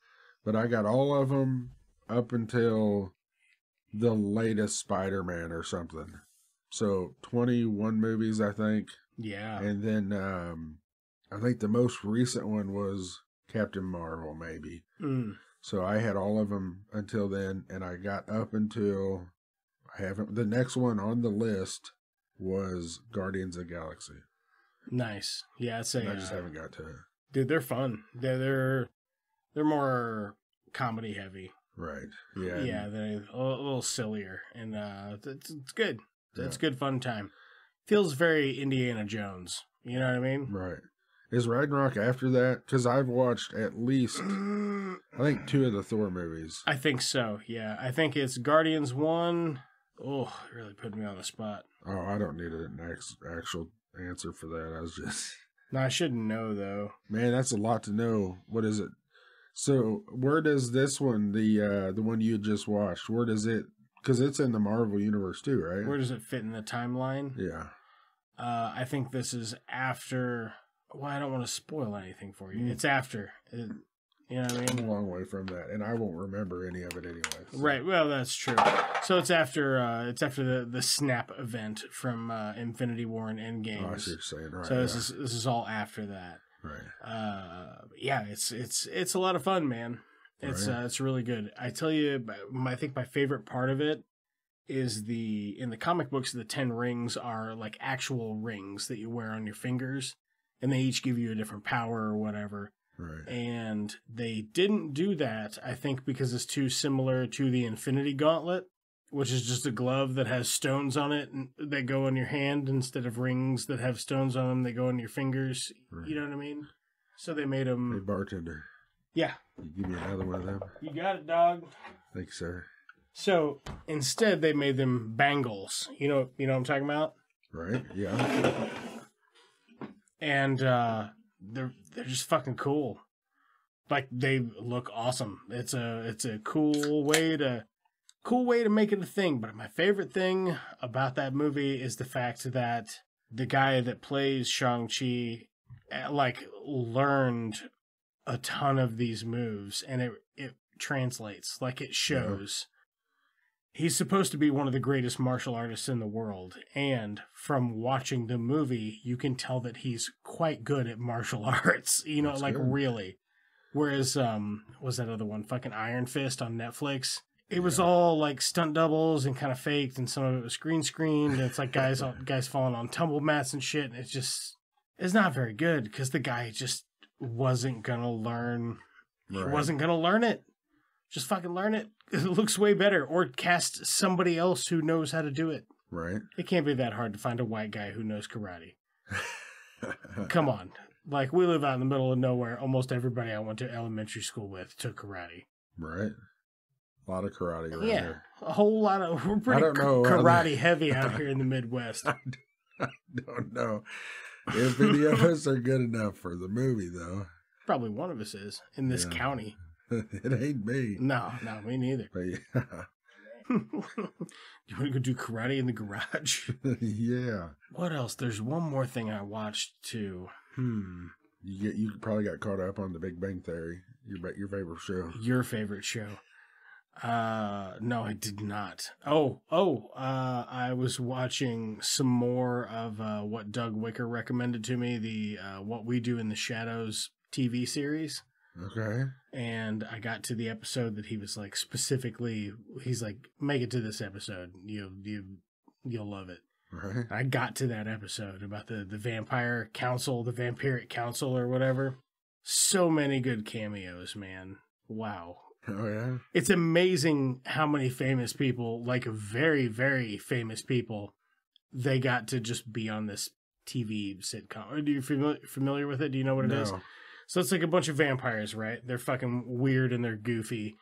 but I got all of them up until the latest Spider-Man or something. So 21 movies, I think. Yeah. And then I think the most recent one was Captain Marvel, maybe. So I had all of them until then, and I got up until... the next one on the list was Guardians of the Galaxy. Nice. Yeah, I just haven't got to it. Dude, they're fun. They're more comedy heavy. Right. Yeah. Yeah, they're a little sillier, and it's good. It's good fun time. Feels very Indiana Jones. You know what I mean? Right. Is Ragnarok after that? Because I've watched at least, I think, 2 of the Thor movies. I think so. Yeah, I think it's Guardians 1. Oh, it really put me on the spot. Oh, I don't need an actual answer for that. I was just... No, I shouldn't know, though. Man, that's a lot to know. What is it? So, where does this one, the one you just watched, where does it... Because it's in the Marvel Universe, too, right? Where does it fit in the timeline? Yeah. I think this is after... Well, I don't want to spoil anything for you. It's after... You know what I mean? I'm a long way from that, and I won't remember any of it anyway. So. Right. Well, that's true. So it's after the snap event from Infinity War and Endgame. Oh, I see what you're saying. Right. So this is all after that. Right. Yeah. It's a lot of fun, man. It's really good. I tell you, I think my favorite part of it is in the comic books, the 10 rings are like actual rings that you wear on your fingers, and they each give you a different power or whatever. Right. And they didn't do that, I think, because it's too similar to the Infinity Gauntlet, which is just a glove that has stones on it and that go on your hand instead of rings that have stones on them that go on your fingers. Right. You know what I mean? So they made them... Hey, bartender. Yeah. You give me another one of them? You got it, dog. Thanks, sir. So instead, they made them bangles. You know what I'm talking about? Right, yeah. And, they're just fucking cool. Like, they look awesome. It's a cool way to make it a thing. But my favorite thing about that movie is the fact that the guy that plays Shang-Chi like learned a ton of these moves, and it translates, like it shows. He's supposed to be one of the greatest martial artists in the world, and from watching the movie, you can tell that he's quite good at martial arts, That's like good. Really. Whereas, was that other one, fucking Iron Fist on Netflix? It was all like stunt doubles and kind of faked, and some of it was green screened, and it's like guys falling on tumble mats and shit, and it's not very good, because the guy just wasn't gonna learn. Right. He wasn't gonna learn it. Just fucking learn it. It looks way better. Or cast somebody else who knows how to do it. Right. It can't be that hard to find a white guy who knows karate. Come on. Like, we live out in the middle of nowhere. Almost everybody I went to elementary school with took karate. Right. A lot of karate around here. A whole lot of... We're pretty karate heavy out here in the Midwest. I don't know if any of us are good enough for the movie, though. Probably one of us is in this county. It ain't me. No, me neither. But yeah. You want to go do karate in the garage? Yeah. What else? There's one more thing I watched too. You probably got caught up on The Big Bang Theory. Your favorite show. Your favorite show. No, I did not. I was watching some more of what Doug Wicker recommended to me, the What We Do in the Shadows TV series. Okay. And I got to the episode that he was like specifically, he's like, make it to this episode. You'll love it. Right. I got to that episode about the vampire council, the vampiric council or whatever. So many good cameos, man. Wow. Oh, yeah? It's amazing how many famous people, like very, very famous people, they got to just be on this TV sitcom. Are you familiar with it? Do you know what it is? So it's like a bunch of vampires, right? They're fucking weird and they're goofy,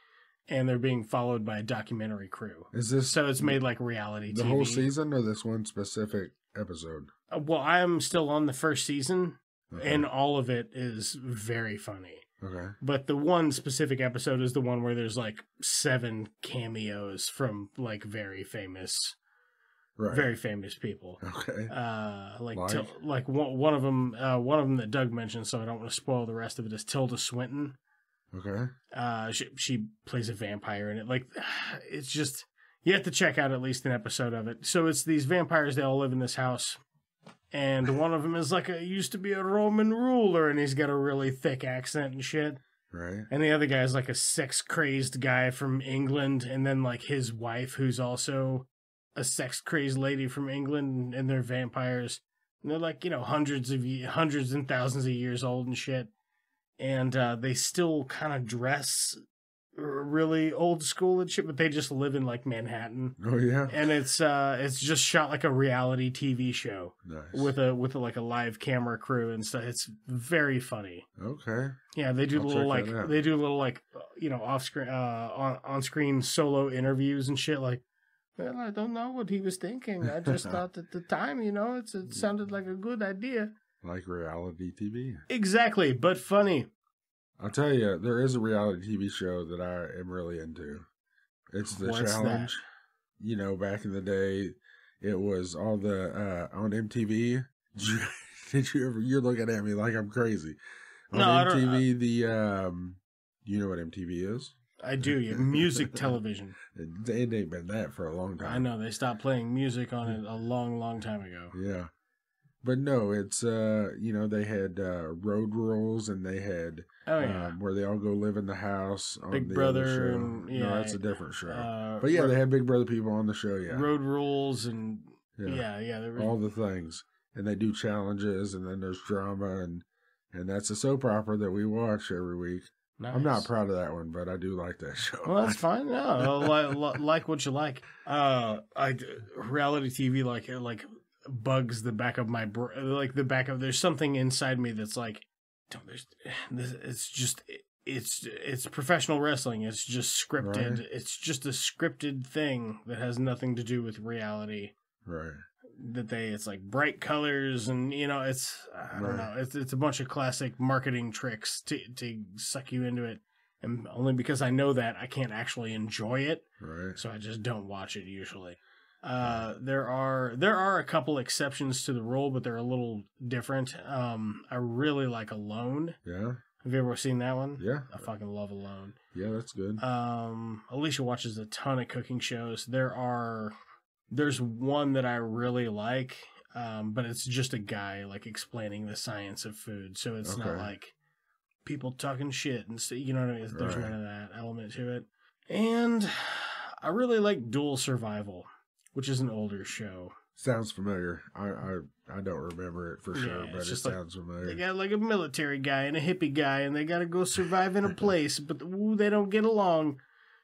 and they're being followed by a documentary crew. Is this so it's made like reality the TV. whole season or this one specific episode? Well, I'm still on the first season, and all of it is very funny. Okay. But the one specific episode is the one where there's like 7 cameos from like very famous people. Okay. Like one of them that Doug mentioned, so I don't want to spoil the rest of it, is Tilda Swinton. Okay. She plays a vampire in it. Like, it's just, you have to check out at least an episode of it. So it's these vampires, they all live in this house. And one of them is like used to be a Roman ruler, and he's got a really thick accent and shit. Right. And the other guy is like a sex-crazy guy from England, and then like his wife, who's also a sex-crazy lady from England, and they're vampires. And they're like, hundreds and thousands of years old and shit. And they still kind of dress really old school and shit, but they just live in like Manhattan. Oh yeah. And it's just shot like a reality TV show. Nice. with a like a live camera crew and stuff. It's very funny. Okay. Yeah, they do off screen on screen solo interviews and shit. Like, well, I don't know what he was thinking. I just thought at the time, it sounded like a good idea. Like reality TV. Exactly, but funny. I'll tell you, there is a reality TV show that I am really into. It's The Challenge. That? Back in the day, it was all the on MTV. Did you ever? You're looking at me like I'm crazy. On MTV, you know what MTV is? I do. Music television. It ain't been that for a long time. I know. They stopped playing music on it a long, long time ago. Yeah. But no, it's, they had Road Rules, and they had where they all go live in the house on Big the Brother. other show. No, that's a different show. But yeah, they had Big Brother people on the show, yeah. Road Rules and, all the things. And they do challenges, and then there's drama, and that's a soap opera that we watch every week. Nice. I'm not proud of that one, but I do like that show. Well, that's fine. No, like what you like. Reality TV, like bugs the back of my there's something inside me that's like, it's professional wrestling. It's just scripted. Right. It's just a scripted thing that has nothing to do with reality. Right. It's like bright colors and I don't know. It's a bunch of classic marketing tricks to suck you into it. And only because I know that, I can't actually enjoy it. Right. So I just don't watch it usually. There are a couple exceptions to the rule, but they're a little different. I really like Alone. Yeah. Have you ever seen that one? Yeah. I fucking love Alone. Yeah, that's good. Alicia watches a ton of cooking shows. There's one that I really like, but it's just a guy like explaining the science of food. So it's not like people talking shit and you know what I mean? There's none of that element to it. And I really like Dual Survival, which is an older show. Sounds familiar. I don't remember it for sure, but it sounds familiar. They got like a military guy and a hippie guy, and they got to go survive in a place, but they don't get along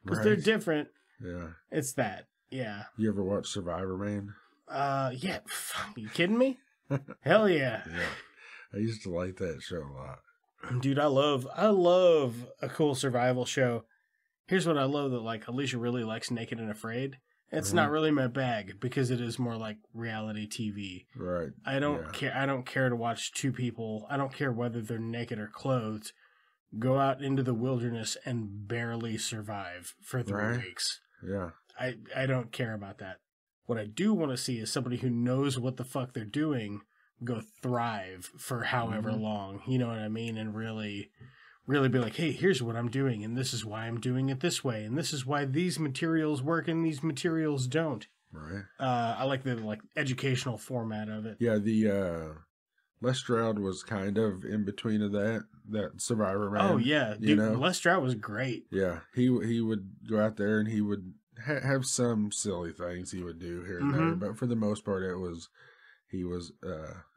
because they're different. Yeah. It's that. Yeah. You ever watch Survivor Man? Yeah. You kidding me? Hell yeah. Yeah. I used to like that show a lot. Dude, I love a cool survival show. Here's what I love that like Alicia really likes Naked and Afraid. It's not really my bag because it is more like reality TV. Right. I don't care. I don't care to watch two people. I don't care whether they're naked or clothed. Go out into the wilderness and barely survive for 3 weeks. Yeah. I don't care about that. What I do want to see is somebody who knows what the fuck they're doing go thrive for however long. You know what I mean? And really really be like, hey, here's what I'm doing, and this is why I'm doing it this way, and this is why these materials work and these materials don't. Right. I like the educational format of it. Yeah, the Les Stroud was kind of in between of that Survivor Man. Oh yeah, you dude, know? Les Stroud was great. Yeah, he would go out there and he would have some silly things he would do here and there, but for the most part, he was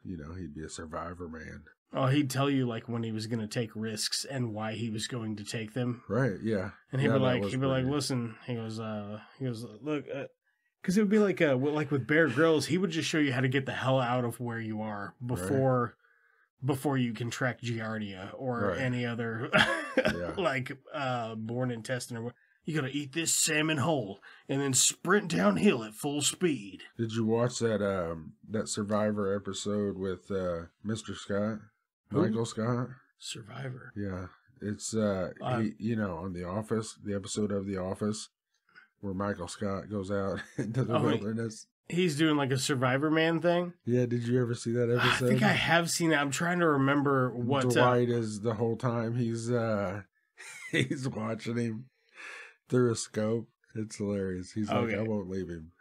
he'd be a Survivor Man. Oh, he'd tell you like when he was going to take risks and why he was going to take them. Right. Yeah. And he'd be like, listen. He goes, look, because it would be like with Bear Grylls, he would just show you how to get the hell out of where you are before you contract Giardia or any other born intestine or. You gotta eat this salmon whole and then sprint downhill at full speed. Did you watch that Survivor episode with Mr. Scott? Michael Scott? Survivor. Yeah. It's on The Office, the episode of The Office where Michael Scott goes out into the wilderness. He's doing like a Survivor Man thing? Yeah, did you ever see that episode? I think I have seen that. I'm trying to remember what Dwight is the whole time he's watching him through a scope. It's hilarious. He's like, I won't leave him.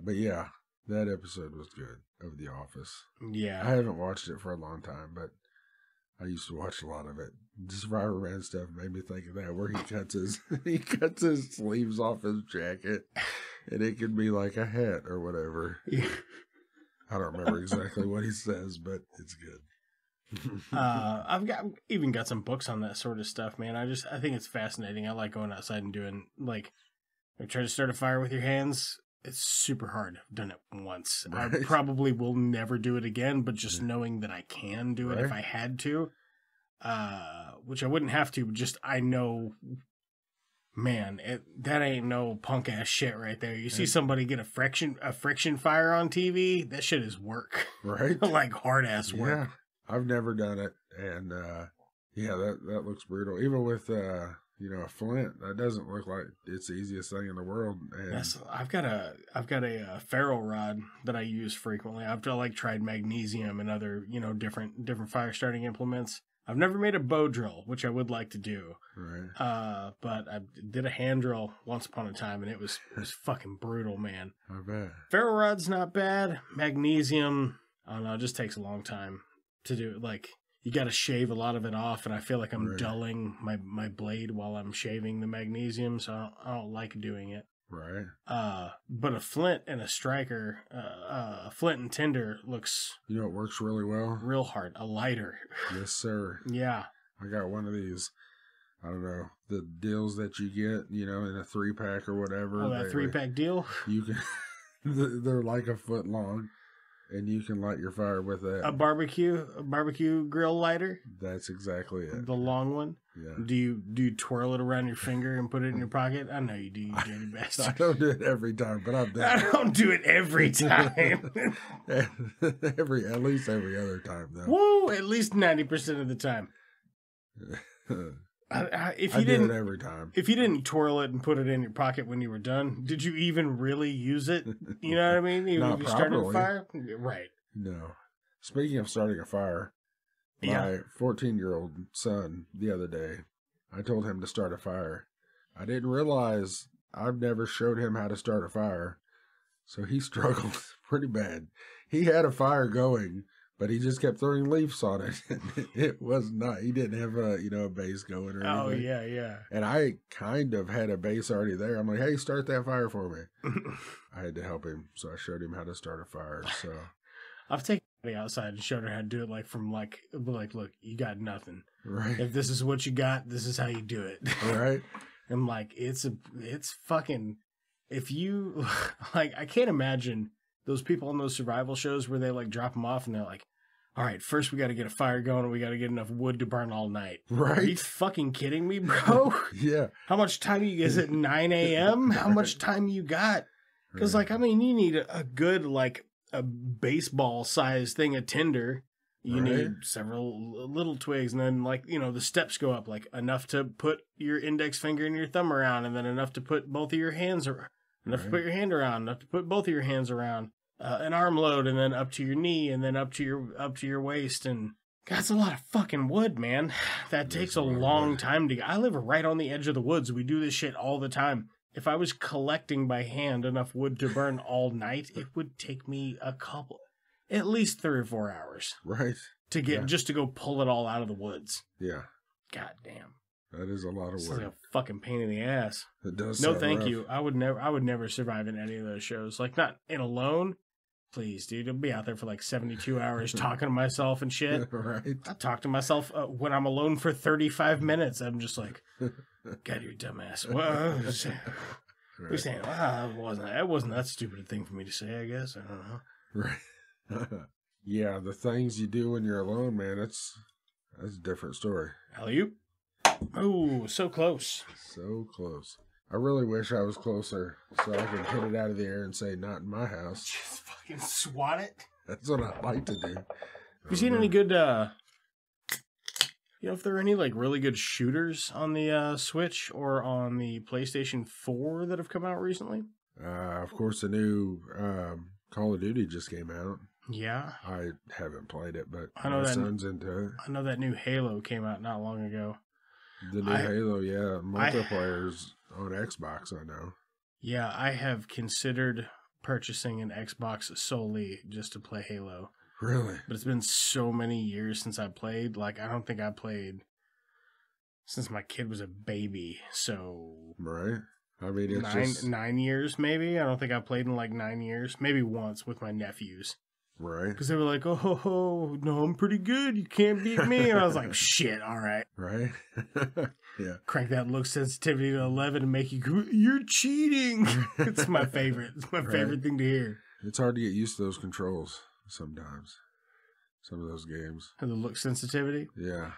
But yeah, that episode was good of The Office. Yeah. I haven't watched it for a long time, but I used to watch a lot of it. Survivor Man stuff made me think of that, where he cuts his sleeves off his jacket, and it could be like a hat or whatever. Yeah. I don't remember exactly what he says, but it's good. I've even got some books on that sort of stuff, man. I think it's fascinating. I like going outside and doing try to start a fire with your hands. It's super hard. I've done it once. Right. I probably will never do it again, but just knowing that I can do it if I had to, which I wouldn't have to, but just I know, man, that ain't no punk ass shit right there. You see somebody get a friction fire on TV, that shit is work. Right? Like hard ass work. Yeah. I've never done it, and that looks brutal. Even with a flint, that doesn't look like it's the easiest thing in the world. And I've got a ferro rod that I use frequently. I've tried magnesium and other different fire starting implements. I've never made a bow drill, which I would like to do. Right. But I did a hand drill once upon a time, and it was fucking brutal, man. I bet. Ferro rod's not bad. Magnesium, I don't know, it just takes a long time to do it. Like, you got to shave a lot of it off, and I feel like I'm dulling my blade while I'm shaving the magnesium, so I don't like doing it. Right. But a flint and a striker, a flint and tinder looks... You know it works really well? Real hard. A lighter. Yes, sir. Yeah. I got one of these, I don't know, the deals that you get, in a 3-pack or whatever. Oh, that 3-pack deal? You can... They're like a foot long. And you can light your fire with that. A barbecue grill lighter? That's exactly it. The long one? Yeah. Do you twirl it around your finger and put it in your pocket? I know you do, you dirty bastard. I don't do it every time, but I've done it. I don't do it every time. At least every other time, though. Woo! At least 90% of the time. If you didn't do it every time. If you didn't twirl it and put it in your pocket when you were done, did you even really use it? You know what I mean? Even Not if you started a properly. fire? Right. No. Speaking of starting a fire, my 14-year-old son, the other day, I told him to start a fire. I didn't realize I've never showed him how to start a fire, so he struggled pretty bad. He had a fire going, but he just kept throwing leaves on it. It was not, he didn't have a base going or anything. Oh, yeah. And I kind of had a base already there. I'm like, hey, start that fire for me. I had to help him, so I showed him how to start a fire. So I've taken her outside and showed her how to do it, look, you got nothing. Right. If this is what you got, this is how you do it. Right. And it's fucking, if you, I can't imagine those people on those survival shows where they drop them off and they're like, all right, first we got to get a fire going and we got to get enough wood to burn all night. Right. Are you fucking kidding me, bro? Yeah. How much time is it 9 a.m.? How much time you got? Because, you need a good, a baseball size thing of tinder. You need several little twigs, and then the steps go up, enough to put your index finger and your thumb around, and then enough to put both of your hands around, enough to put your hand around, enough to put both of your hands around, an arm load, and then up to your knee, and then up to your waist, and That's a lot of fucking wood, man. That takes a long time to get. I live right on the edge of the woods. We do this shit all the time. If I was collecting by hand enough wood to burn all night, it would take me at least 3 or 4 hours. Right. To get just to go pull it all out of the woods. Yeah. God damn. That is a lot of It's work. like a fucking pain in the ass. It does. No, thank you. I would never survive in any of those shows. Like, not in Alone. Please, dude. I'll be out there for like 72 hours talking to myself and shit. Right. I talk to myself when I'm alone for 35 minutes. I'm just like, God, you dumbass. Well, we're saying, that wasn't that stupid a thing for me to say, I guess. I don't know. Right. Yeah, the things you do when you're alone, man, that's a different story. Alley-oop. Oh, so close. So close. I really wish I was closer so I could hit it out of the air and say, not in my house. Just fucking swat it. That's what I like to do. Have you seen any good, if there are any, like, really good shooters on the Switch or on the PlayStation 4 that have come out recently? Of course, the new Call of Duty just came out. Yeah. I haven't played it, but I know my son's into it. I know that new Halo came out not long ago. The new Halo, yeah. Multiplayer's on Xbox, I know. Yeah, I have considered purchasing an Xbox solely just to play Halo. Really? But it's been so many years since I played. Like, I don't think I played since my kid was a baby. So... Right. I mean, it's 9 years, maybe? I don't think I played in like 9 years. Maybe once with my nephews. Right. Because they were like, oh, no, I'm pretty good. You can't beat me. And I was like, shit, all right. Right. Yeah. Crank that look sensitivity to 11 and make you go, you're cheating. It's my favorite. It's my favorite thing to hear. It's hard to get used to those controls sometimes. Some of those games. The look sensitivity? Yeah.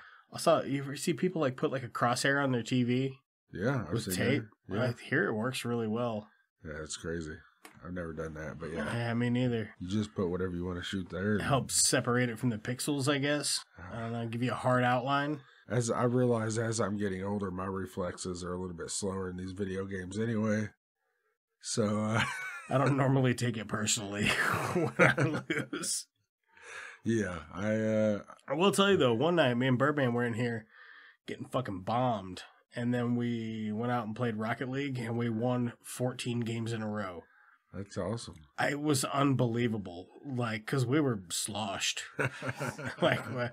You ever see people like put like a crosshair on their TV? Yeah. With tape? Yeah. I hear it works really well. Yeah, it's crazy. I've never done that, but yeah. Yeah, me neither. You just put whatever you want to shoot there. It helps separate it from the pixels, I guess. I don't know, give you a hard outline. As I realize as I'm getting older, my reflexes are a little bit slower in these video games anyway. So, I don't normally take it personally when I lose. Yeah, I will tell you though, one night me and Birdman were in here getting fucking bombed. And then we went out and played Rocket League and we won 14 games in a row. That's awesome. It was unbelievable. Like, because we were sloshed. Like, nice.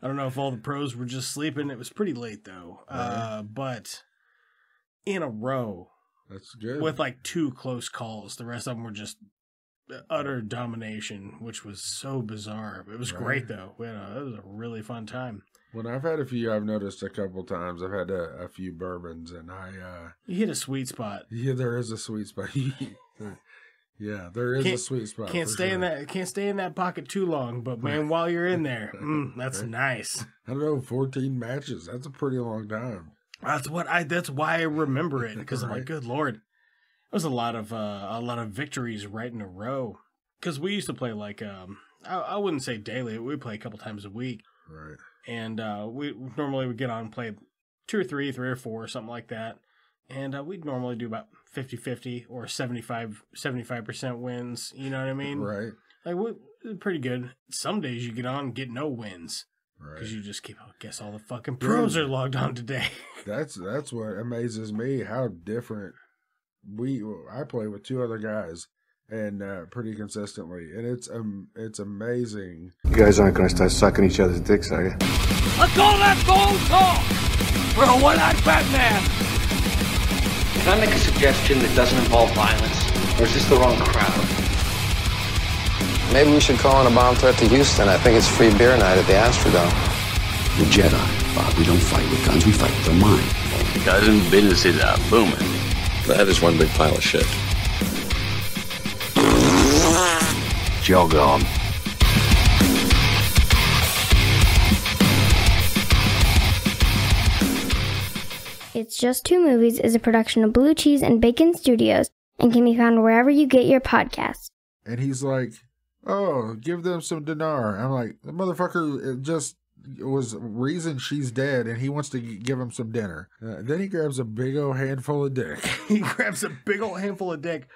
I don't know if all the pros were just sleeping. It was pretty late, though. But in a row. That's good. With like 2 close calls. The rest of them were just utter domination, which was so bizarre. It was great, though. It was a really fun time. When I've had a few, I've noticed a couple times, I've had a few bourbons, and you hit a sweet spot. Yeah, there is a sweet spot. Yeah, there is a sweet spot. Can't stay in that pocket too long, but man, while you're in there, that's nice. I don't know, 14 matches. That's a pretty long time. That's why I remember it, because I'm like, good Lord. It was a lot of victories right in a row. Because we used to play like I wouldn't say daily, we play a couple times a week. Right. And we normally would get on and play 2 or 3 or 4, something like that. And we'd normally do about 50-50 or 75% wins. You know what I mean? Right. Like, we're pretty good. Some days you get on and get no wins. Right. Because you just keep, guess all the fucking pros are logged on today. That's what amazes me, how different I play with 2 other guys. And pretty consistently, and it's amazing. You guys aren't going to start sucking each other's dicks, are you? Let's go, talk! We're a one-eyed Batman! Can I make a suggestion that doesn't involve violence? Or is this the wrong crowd? Maybe we should call in a bomb threat to Houston. I think it's free beer night at the Astrodome. The Jedi, Bob. We don't fight with guns, we fight with our mind. Dozen businesses are booming. That is one big pile of shit. Jog on. It's Just Two Movies is a production of Blue Cheese and Bacon Studios and can be found wherever you get your podcasts. And he's like, oh, give them some dinar. I'm like, the motherfucker just was reason she's dead, and he wants to give him some dinner. Then he grabs a big old handful of dick. He grabs a big old handful of dick